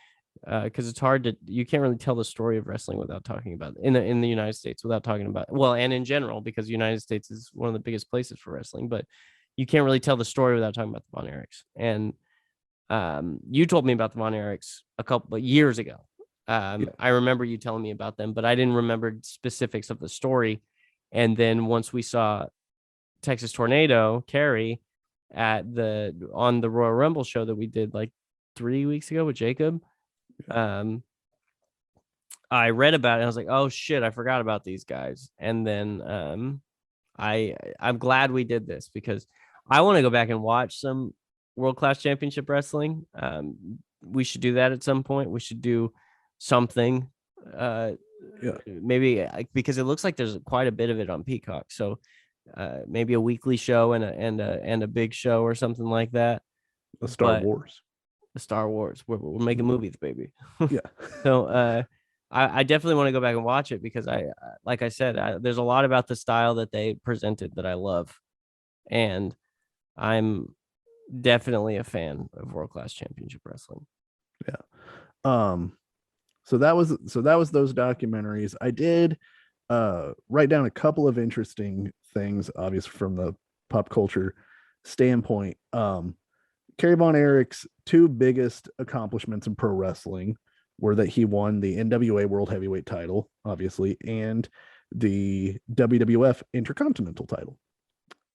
because it's hard you can't really tell the story of wrestling without talking about it in the United States, without talking about, and in general, because the United States is one of the biggest places for wrestling, but you can't really tell the story without talking about the Von Erichs. And you told me about the Von Erichs a couple of years ago. I remember you telling me about them, but I didn't remember specifics of the story. And then once we saw Texas Tornado, Carrie, on the Royal Rumble show that we did like 3 weeks ago with Jacob, I read about it and I was like, oh shit, I forgot about these guys. And then I'm glad we did this, because I want to go back and watch some World Class Championship Wrestling. We should do that at some point. We should do something. Maybe, because it looks like there's quite a bit of it on Peacock. So maybe a weekly show and a big show or something like that. The Star Wars. We're making movies, baby. Yeah. So I definitely want to go back and watch it, because like I said, there's a lot about the style that they presented that I love, and I'm definitely a fan of World Class Championship Wrestling. Yeah. So that was those documentaries. I did write down a couple of interesting things, obviously from the pop culture standpoint. Kerry Von Erich's two biggest accomplishments in pro wrestling were that he won the NWA World Heavyweight title, obviously, and the WWF Intercontinental title.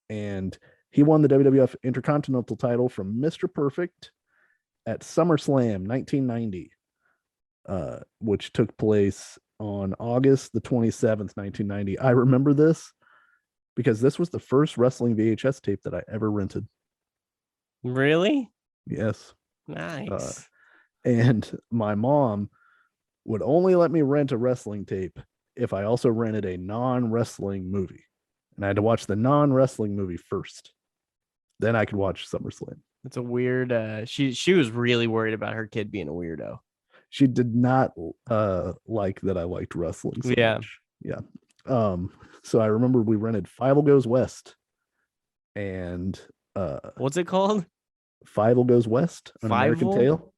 And he won the WWF Intercontinental title from Mr. Perfect at SummerSlam 1990, which took place on August the 27th, 1990. I remember this because this was the first wrestling VHS tape that I ever rented. Really? Yes. Nice. And my mom would only let me rent a wrestling tape if I also rented a non-wrestling movie. And I had to watch the non-wrestling movie first. Then I could watch SummerSlam. It's a weird she was really worried about her kid being a weirdo. She did not like that I liked wrestling so much. Yeah. So I remember we rented Fievel Goes West. And what's it called? Fievel Goes West, an American Tale.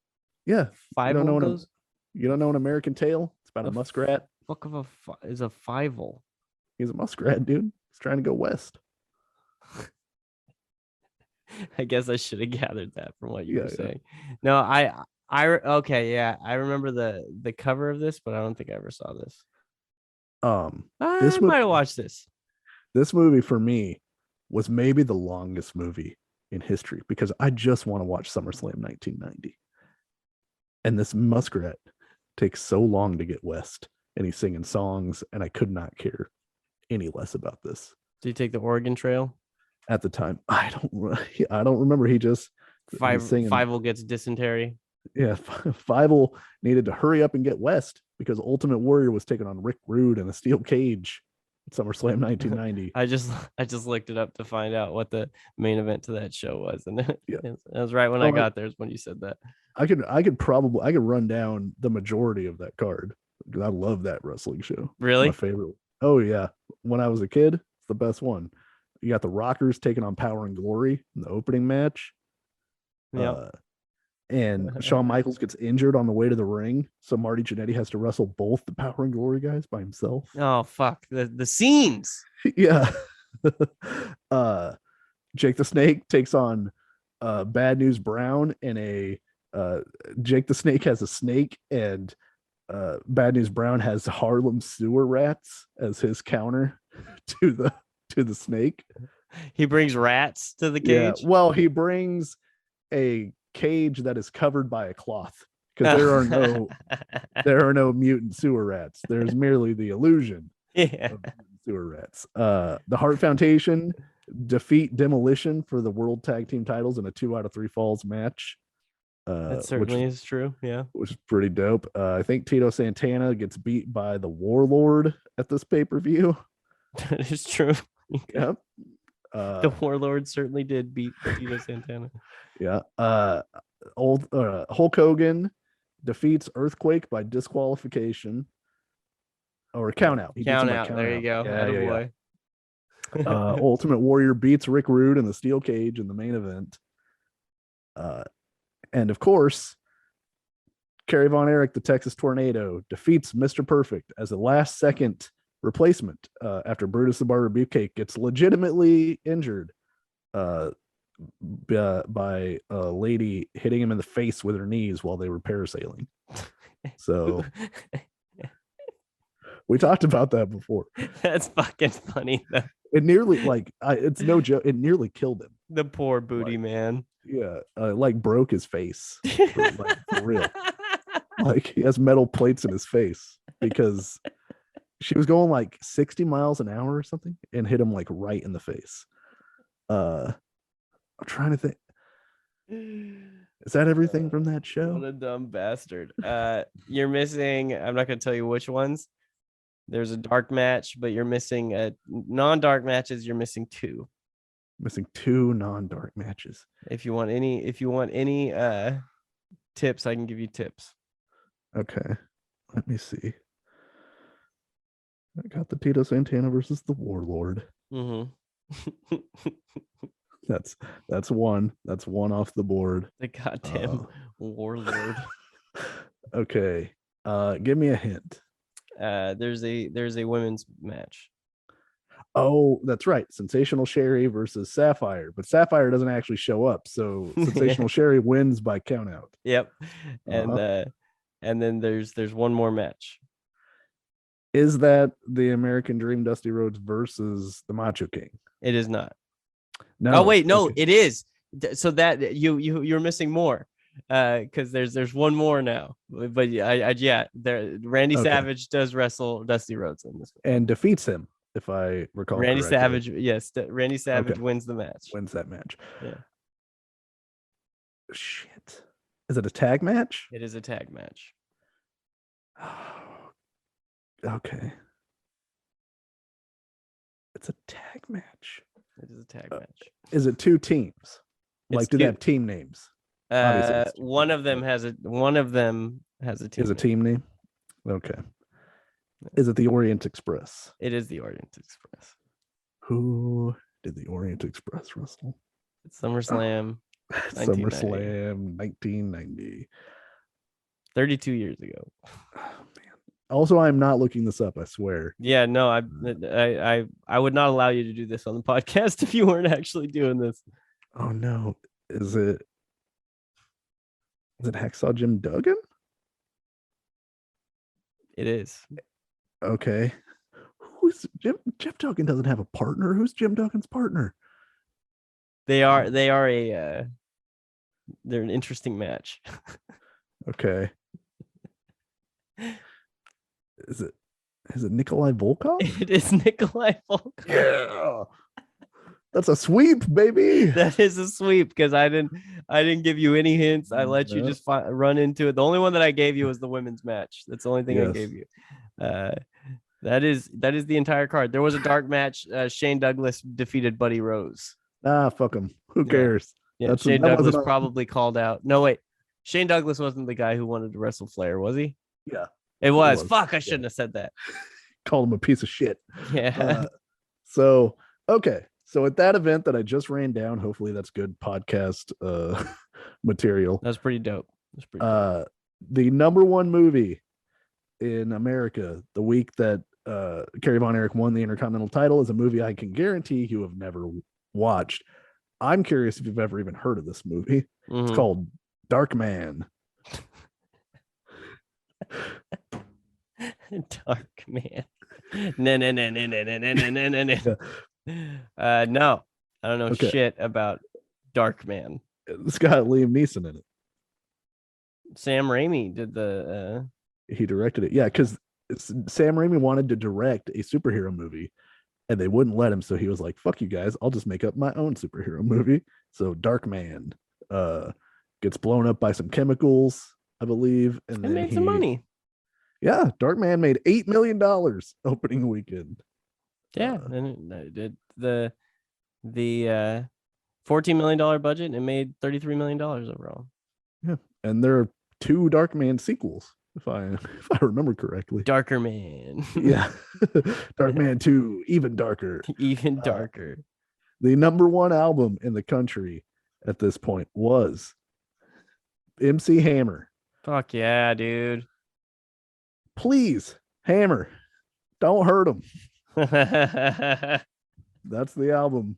Yeah. Fievel You don't know an American Tale? It's about a muskrat. Fuck of a is a Fievel. He's a muskrat, dude. He's trying to go west. I guess I should have gathered that from what you were saying. No, I remember the cover of this, but I don't think I ever saw this. I might have watched this. This movie for me was maybe the longest movie in history because I just want to watch SummerSlam 1990. And this muskrat takes so long to get west, and he's singing songs, and I could not care any less about this. Did you take the Oregon Trail? At the time, I don't remember. He just Fievel gets dysentery. Yeah, Fievel needed to hurry up and get west because Ultimate Warrior was taking on Rick Rude in a steel cage at SummerSlam 1990. I just looked it up to find out what the main event to that show was, and it was right when I got there is when you said that. I could run down the majority of that card because I love that wrestling show. Really? It's my favorite. Oh yeah, when I was a kid, it's the best one. You got the Rockers taking on Power and Glory in the opening match. Yeah. And Shawn Michaels gets injured on the way to the ring, so Marty Jannetty has to wrestle both the Power and Glory guys by himself. Oh fuck, the scenes. Yeah. Jake the Snake takes on Bad News Brown, and Jake the Snake has a snake, and Bad News Brown has Harlem sewer rats as his counter to the snake. He brings rats to the cage. Yeah. Well, he brings a cage that is covered by a cloth because there are no mutant sewer rats. There's merely the illusion of sewer rats. The Hart Foundation defeat Demolition for the World Tag Team titles in a 2 out of 3 falls match. That certainly is true. Yeah, which is pretty dope. I think Tito Santana gets beat by the Warlord at this pay-per-view. That is true. Yep. The Warlord certainly did beat Tito Santana. Yeah. Hulk Hogan defeats Earthquake by disqualification or count out. Count out. There you go. Yeah. Ultimate Warrior beats Rick Rude in the steel cage in the main event. And of course, Carrie Von Eric, the Texas Tornado, defeats Mr. Perfect as a last-second replacement after Brutus the Barber Beefcake gets legitimately injured by a lady hitting him in the face with her knees while they were parasailing. So we talked about that before. That's fucking funny though. It nearly it's no joke. It nearly killed him. The poor booty man. Yeah, broke his face for real. Like he has metal plates in his face because she was going 60 miles an hour or something and hit him right in the face. I'm trying to think. Is that everything from that show? What a dumb bastard. You're missing, I'm not going to tell you which ones. There's a dark match, but you're missing non-dark matches. You're missing 2. Missing 2 non-dark matches. If you want any tips, I can give you tips. Okay. Let me see. I got the Tito Santana versus the Warlord. Mm-hmm. That's one. That's one off the board. The goddamn Warlord. Okay. Give me a hint. There's a women's match. Oh, that's right. Sensational Sherry versus Sapphire, but Sapphire doesn't actually show up, so Sensational Sherry wins by countout. Yep. And then there's one more match. Is that the American Dream Dusty Rhodes versus the Macho King? It is not. No. Oh wait, no, okay. It is. So that you're missing more. because there's one more now. But yeah, Randy Okay. Savage does wrestle Dusty Rhodes in this one. And defeats him, if I recall Randy correctly. Savage, yes, Randy Savage Okay. wins the match. Wins that match. Yeah, Shit. Is it a tag match? it is a tag match. Okay. It's a tag match. It is a tag match. Is it two teams? Like, do they have team names? One of them has a team. Is a team name? Okay. Is it the Orient Express? It is the Orient Express. Who did the Orient Express wrestle? It's SummerSlam. SummerSlam 1990. 32 years ago. Oh, man. Also, I'm not looking this up, I swear. Yeah, no, I would not allow you to do this on the podcast if you weren't actually doing this. Oh no. Is it Hacksaw Jim Duggan? It is. Okay. Who's Jim Duggan doesn't have a partner. Who's Jim Duggan's partner? They're an interesting match. Okay. Is it Nikolai Volkov? It is Nikolai Volkov. Yeah. That's a sweep, baby. That is a sweep because I didn't give you any hints. I let you just run into it. The only one that I gave you was the women's match. That's the only thing I gave you. That is the entire card. There was a dark match. Shane Douglas defeated Buddy Rose. Ah, fuck him. Who cares? Yeah, Shane Douglas probably called out. No, wait. Shane Douglas wasn't the guy who wanted to wrestle Flair, was he? Yeah. It was. Fuck, I shouldn't have said that. Called him a piece of shit. Yeah. So, okay. So at that event that I just ran down, hopefully that's good podcast material. That's pretty dope. The number one movie in America the week that Carrie Von Eric won the Intercontinental title is a movie I can guarantee you have never watched. I'm curious if you've ever even heard of this movie. It's called Dark Man. Dark Man. No, I don't know shit about Dark Man. It's got Liam Neeson in it. Sam Raimi did he directed it. Yeah, because Sam Raimi wanted to direct a superhero movie and they wouldn't let him. So he was like, fuck you guys. I'll just make up my own superhero movie. So Dark Man gets blown up by some chemicals, I believe. And then made some money. Yeah, Dark Man made $8 million opening weekend. Yeah, and it did the $14 million budget and it made $33 million overall. Yeah, and there are 2 Dark Man sequels, if I remember correctly. Darker Man. Yeah, Dark Man 2, even darker. Even darker. The number one album in the country at this point was MC Hammer. Fuck yeah, dude. Please, Hammer, don't hurt him. That's the album.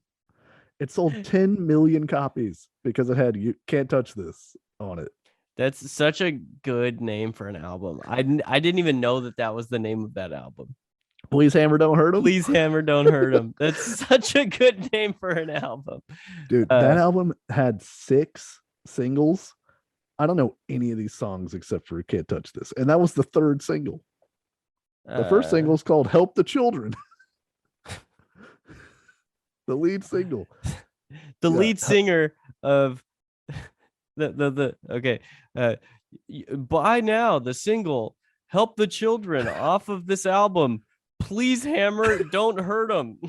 It sold 10 million copies because it had "You Can't Touch This" on it. That's such a good name for an album. I didn't even know that was the name of that album. Please, Hammer, don't hurt him. Please, Hammer, don't hurt him. That's such a good name for an album. Dude, that album had 6 singles. I don't know any of these songs except for "Can't Touch This," and that was the 3rd single. The first single is called "Help the Children." The lead single. The lead singer of buy now the single "Help the Children" off of this album. Please, Hammer, don't hurt them.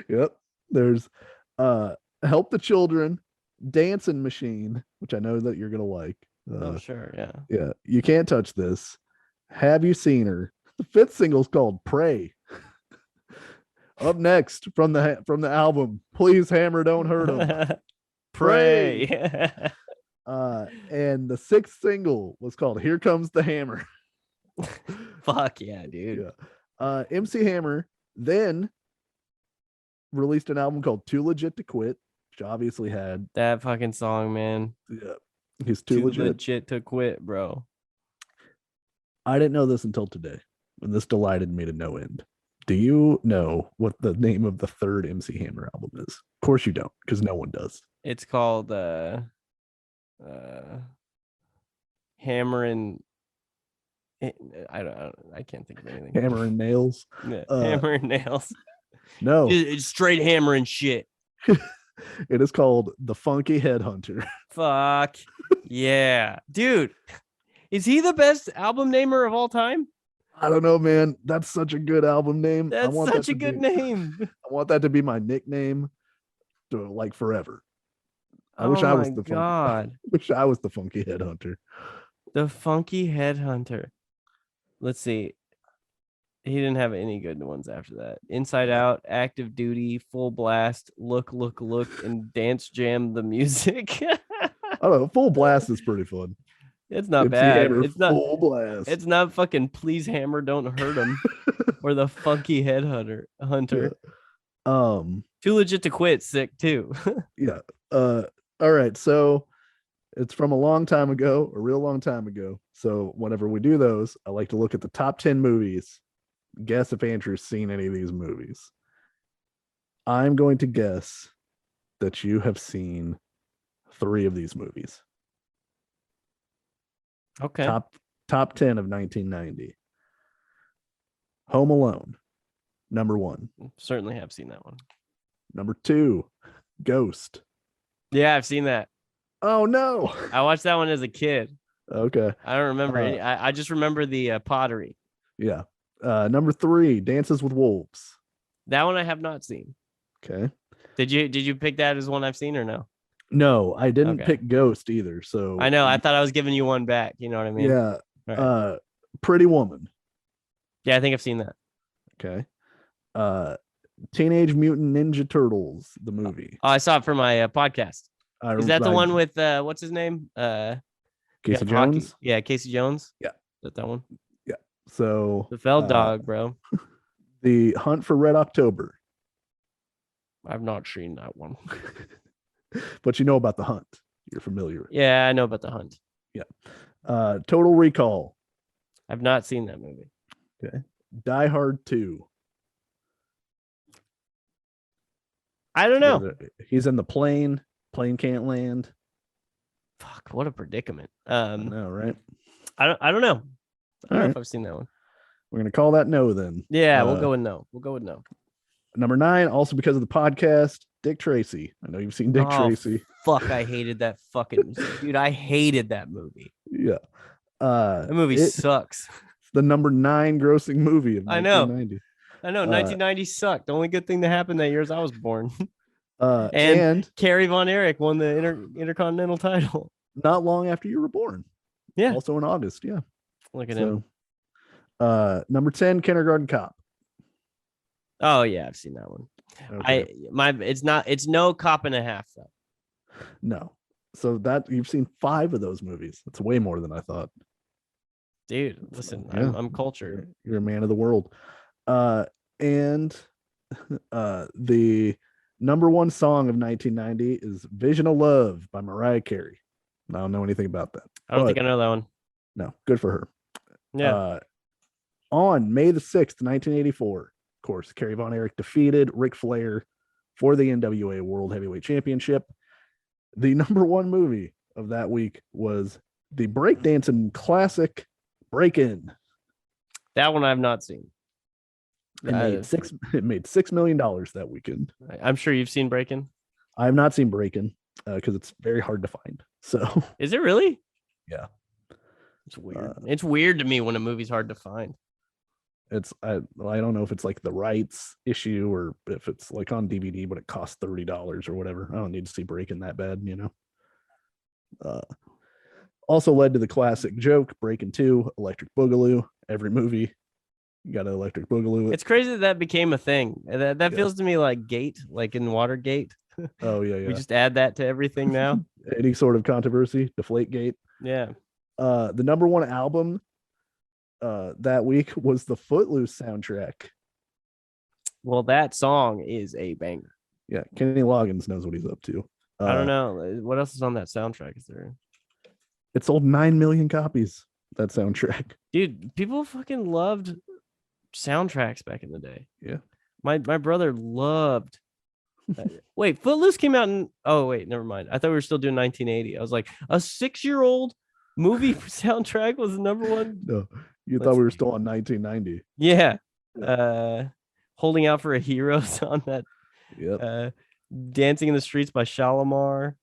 Yep. There's "Help the Children," "Dancing Machine," which I know that you're gonna like. Oh, sure, yeah. Yeah. "You Can't Touch This," "Have You Seen Her?" The 5th single is called "Pray." Up next from the album, "Please, Hammer, don't hurt him." Pray. And the 6th single was called "Here Comes the Hammer." Fuck yeah, dude. Yeah. MC Hammer then released an album called "Too Legit to Quit," which obviously had that fucking song, man. Yeah, he's too legit to quit, bro. I didn't know this until today, and this delighted me to no end. Do you know what the name of the 3rd MC Hammer album is? Of course you don't, because no one does. It's called hammering. I can't think of anything. Hammer and nails. Yeah, hammer and nails. No, It's straight hammering shit. it is called The Funky Headhunter. Fuck yeah, dude. Is he the best album namer of all time? I don't know, man. That's such a good album name. That's such a good name. I want that to be my nickname to like forever. I Oh wish I was my the God. wish I was the Funky Headhunter. The Funky Headhunter. Let's see. He didn't have any good ones after that. Inside Out, Active Duty, Full Blast, Look, and Dance Jam the Music. I don't know. Full Blast is pretty fun. It's not MC bad. Hammer, It's not Full Blast. It's not fucking Please Hammer, Don't Hurt Him, or the Funky Hunter. Yeah. Too Legit to Quit, sick too. Yeah. All right. So it's from a long time ago, a real long time ago. So whenever we do those, I like to look at the top 10 movies. Guess if Andrew's seen any of these movies. I'm going to guess that you have seen 3 of these movies. Okay. Top 10 of 1990. Home Alone, number 1. Certainly have seen that one. Number 2, Ghost. Yeah, I've seen that. Oh no. I watched that one as a kid. Okay. I don't remember any. I just remember the pottery. Yeah. Number 3, Dances with Wolves. That one I have not seen. Okay. Did you pick that as one I've seen or no? No, I didn't pick Ghost either. So I know. I thought I was giving you one back. You know what I mean? Yeah. Right. Pretty Woman. Yeah, I think I've seen that. Okay. Teenage Mutant Ninja Turtles, the movie. Oh, I saw it for my podcast. Is that the one with what's his name? Casey Jones? Yeah, Casey Jones. Yeah. Is that one? Yeah. So the Feld Dog, bro. The Hunt for Red October. I've not seen that one. But you know about The Hunt. You're familiar with. Yeah, I know about The Hunt. Yeah. Total Recall. I've not seen that movie. Okay. Die Hard 2. I don't know. He's in the plane. Plane can't land. Fuck, what a predicament. I know, right? I don't know. I don't know right. if I've seen that one. We're gonna call that no then. Yeah, we'll go with no. Number 9, also because of the podcast, Dick Tracy. I know you've seen Dick Tracy. Fuck, I hated that fucking dude. I hated that movie. Yeah. That movie sucks. It's the number 9 grossing movie of 1990. I know. 1990 sucked. The only good thing that happened that year is I was born. And Carrie Von Eric won the Intercontinental title. Not long after you were born. Yeah. Also in August. Yeah. Look at him. Number 10, Kindergarten Cop. Oh yeah, I've seen that one. Okay. It's no cop and a half though. No. So that you've seen 5 of those movies. That's way more than I thought. Dude, listen, yeah. I'm cultured. You're a man of the world. And the number 1 song of 1990 is Vision of Love by Mariah Carey. I don't know anything about that. I don't think I know that one. No, good for her. Yeah. On May the 6th, 1984, of course, Carrie Von Eric defeated Ric Flair for the NWA World Heavyweight Championship. The number 1 movie of that week was the breakdancing classic Break-In. That one I've not seen. It made $6 million that weekend. I'm sure you've seen Break-In. I have not seen Break-In because it's very hard to find. So is it really? Yeah. It's weird. It's weird to me when a movie's hard to find. I don't know if it's like the rights issue or if it's like on DVD, but it costs $30 or whatever. I don't need to see Break-In that bad, you know. Also led to the classic joke, Break-In 2, Electric Boogaloo. Every movie, you got an Electric Boogaloo. It's crazy that became a thing. That feels to me like Gate, like in Watergate. Oh yeah. We just add that to everything now. Any sort of controversy, Deflategate. Yeah. The number 1 album that week was the Footloose soundtrack. Well, that song is a banger. Yeah, Kenny Loggins knows what he's up to. I don't know what else is on that soundtrack. Is there? It sold 9 million copies. That soundtrack, dude. People fucking loved soundtracks back in the day. Yeah, my brother loved. Wait, Footloose came out in. Oh wait, never mind. I thought we were still doing 1980. I was like, a 6-year-old Movie soundtrack was number one. No, you Let's thought we were see. still on 1990. Yeah. Yeah. Holding Out for a Hero's on that. Yep. Dancing in the Streets by Shalimar.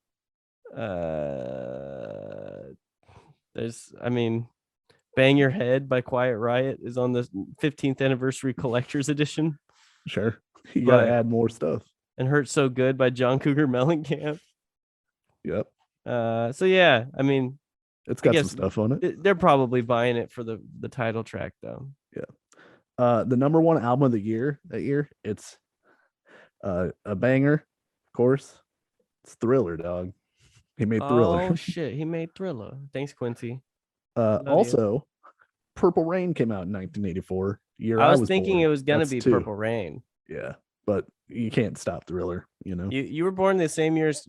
There's, I mean, Bang Your Head by Quiet Riot is on the 15th anniversary collector's edition. Sure. You got to add more stuff. And Hurt So Good by John Cougar Mellencamp. Yep. So yeah, I mean, it's got some stuff on it. They're probably buying it for the title track though. Yeah. The number one album of the year that year, it's a banger, of course. It's Thriller, dog. He made Thriller. Oh shit, he made Thriller. Thanks, Quincy. Also, Purple Rain came out in 1984. Year I was thinking born. it was gonna be two. Purple Rain. Yeah, but you can't stop Thriller. You know. You were born the same year as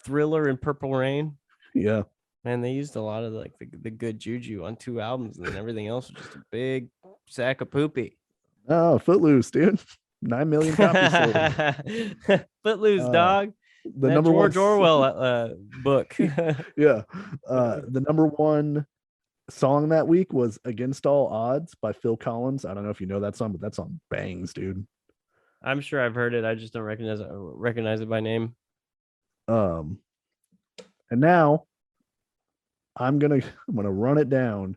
Thriller and Purple Rain. Yeah. Man, they used a lot of like the good juju on 2 albums, and then everything else was just a big sack of poopy. Oh, Footloose, dude. 9 million copies sold. Footloose, dog. The number George one Orwell book. Yeah. The number one song that week was Against All Odds by Phil Collins. I don't know if you know that song, but that song bangs, dude. I'm sure I've heard it. I just don't recognize it by name. And now I'm gonna run it down.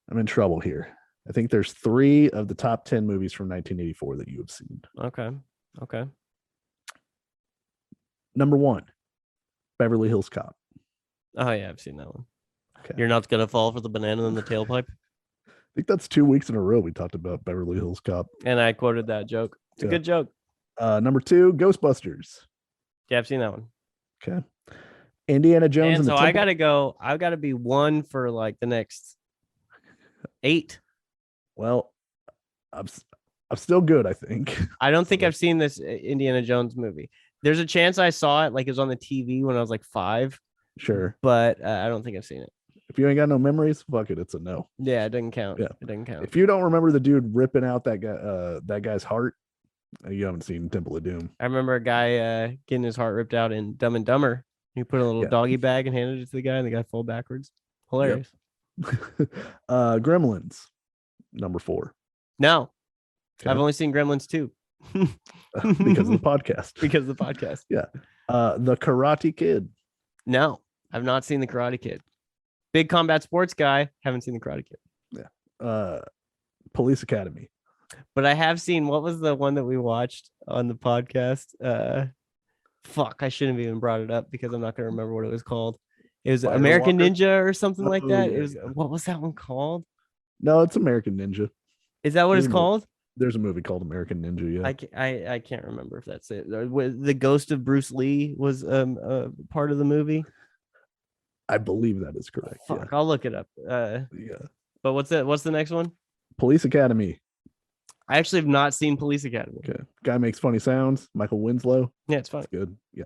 I'm in trouble here. I think there's 3 of the top 10 movies from 1984 that you have seen. Okay. Number 1, Beverly Hills Cop. Oh yeah, I've seen that one. Okay. You're not gonna fall for the banana in the tailpipe. I think that's 2 weeks in a row we talked about Beverly Hills Cop. And I quoted that joke. It's a good joke. Number 2, Ghostbusters. Yeah, I've seen that one. Okay. Indiana Jones. And so I gotta go. I've got to be 1 for like the next 8. Well, I'm still good, I think. I don't think I've seen this Indiana Jones movie. There's a chance I saw it, like it was on the TV when I was like 5. Sure. But I don't think I've seen it. If you ain't got no memories, fuck it, it's a no. Yeah, it doesn't count. Yeah. It doesn't count. If you don't remember the dude ripping out that guy's heart, you haven't seen Temple of Doom. I remember a guy getting his heart ripped out in Dumb and Dumber. He put a little doggy bag and handed it to the guy, and the guy fell backwards. Hilarious. Yep. Gremlins, number 4. No, Okay. I've only seen Gremlins 2. Because of the podcast. Because of the podcast. Yeah. The Karate Kid. No, I've not seen the Karate Kid. Big combat sports guy. Haven't seen the Karate Kid. Yeah. Police Academy. But I have seen, what was the one that we watched on the podcast? Fuck, I shouldn't have even brought it up because I'm not going to remember what it was called. It was American Ninja or something like that. It was, what was that one called? No, it's American Ninja. Is that what it's called? There's a movie called American Ninja. Yeah. I can't remember if that's it. The ghost of Bruce Lee was part of the movie. I believe that is correct. Fuck, yeah. I'll look it up. Yeah. But what's the next one? Police Academy. I actually have not seen Police Academy. Okay. Guy makes funny sounds. Michael Winslow. Yeah, it's fun. That's good. Yeah.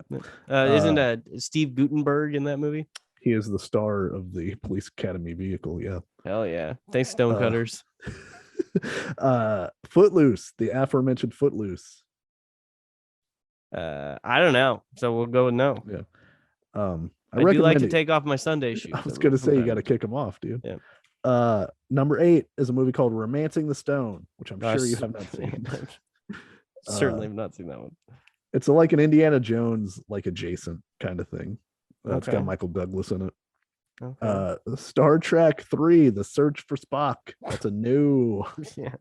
Isn't Steve Guttenberg in that movie? He is the star of the Police Academy vehicle. Yeah. Hell yeah. Thanks, Stonecutters. Footloose, the aforementioned Footloose. I don't know. So we'll go with no. Yeah. I do like to take off my Sunday shoes. I was gonna say you got to kick them off, dude. Yeah. Number 8 is a movie called Romancing the Stone, which I'm sure you have not seen. Certainly have not seen that one. It's like an Indiana Jones like adjacent kind of thing. It's got Michael Douglas in it. Okay. Star Trek 3, The Search for Spock. That's a new. Yeah.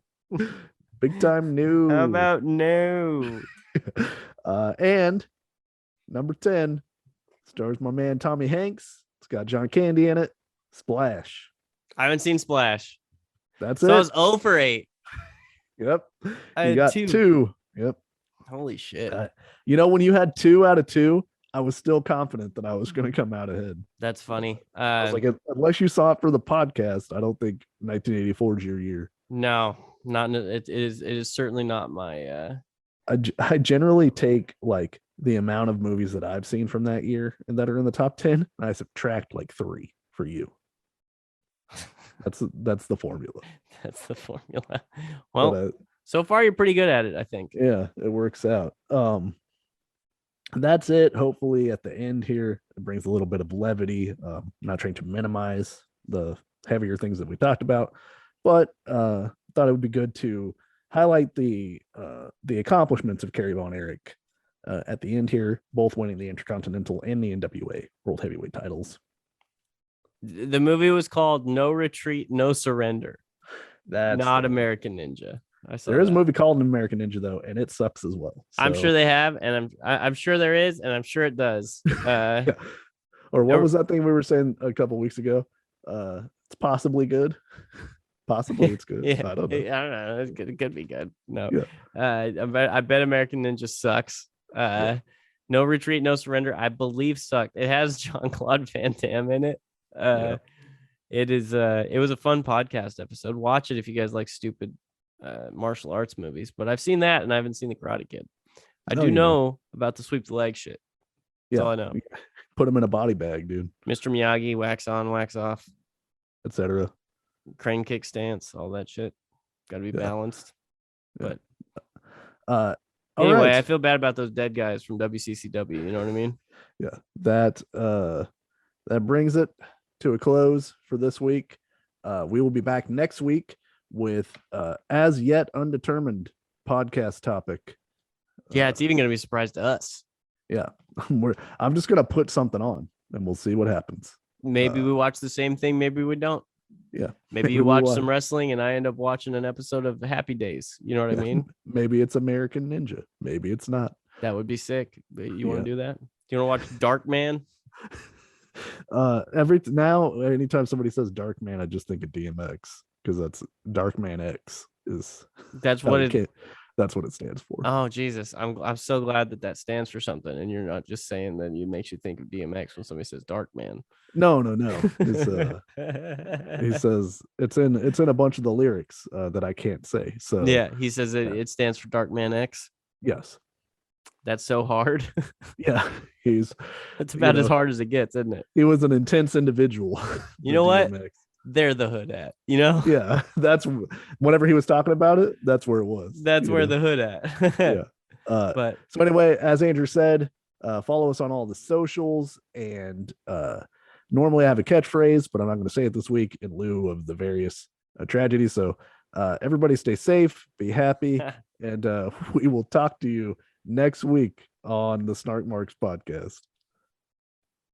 Big time new. How about no? And number 10 stars my man Tommy Hanks. It's got John Candy in it. Splash. I haven't seen Splash. That's it. So I was 0 for 8. Yep. I You got 2. Yep. Holy shit. When you had 2 out of 2, I was still confident that I was going to come out ahead. That's funny. I was like, unless you saw it for the podcast, I don't think 1984 is your year. No, not it is certainly not my I generally take like the amount of movies that I've seen from that year and that are in the top 10, and I subtract like 3 for you. That's the formula. That's the formula. Well, But, so far you're pretty good at it, I think. yeah, it works out. that's it. Hopefully, at the end here, it brings a little bit of levity. Not trying to minimize the heavier things that we talked about, but thought it would be good to highlight the accomplishments of Carrie Von Eric at the end here, both winning the Intercontinental and the NWA World Heavyweight titles. The movie was called No Retreat, No Surrender. That's not American Ninja. There is a movie called American Ninja though, and it sucks as well. So. I'm sure they have, and I'm sure there is, and I'm sure it does. Yeah. Or what was that thing we were saying a couple weeks ago? It's possibly good. Possibly it's good. Yeah. I don't know. I don't know. It could be good. No. Yeah. I bet American Ninja sucks. No Retreat, No Surrender, I believe sucked. It has Jean-Claude Van Damme in it. It was a fun podcast episode. Watch it if you guys like stupid martial arts movies. But I've seen that, and I haven't seen The Karate Kid. I do know about the sweep the leg shit. That's all I know. Put them in a body bag, dude. Mr. Miyagi, wax on, wax off, etc. Crane kick stance, all that shit. Got to be balanced. But anyway, I feel bad about those dead guys from WCCW. You know what I mean? Yeah, that brings it to a close for this week. We will be back next week with as yet undetermined podcast topic. Yeah, it's even going to be a surprise to us. Yeah, I'm just going to put something on and we'll see what happens. Maybe we watch the same thing. Maybe we don't. Yeah. Maybe you watch some wrestling and I end up watching an episode of Happy Days. You know what I mean? Maybe it's American Ninja. Maybe it's not. That would be sick. But you want to do that? Do you want to watch Dark Man? Anytime somebody says Dark Man, I just think of DMX because that's Dark Man X is. That's what that's what it stands for. Oh Jesus, I'm so glad that stands for something, and you're not just saying that it makes you think of DMX when somebody says Dark Man. No. He says it's in a bunch of the lyrics that I can't say. So yeah, he says it stands for Dark Man X. Yes. That's so hard. Yeah, it's about as hard as it gets, isn't it? He was an intense individual. You know what? They're the hood at, you know? Yeah, that's whenever he was talking about it, that's where it was. That's where the hood at. Yeah. But so anyway, as Andrew said, follow us on all the socials, and normally I have a catchphrase, but I'm not going to say it this week in lieu of the various tragedies. So everybody stay safe, be happy, and we will talk to you next week on the Snark Marks podcast.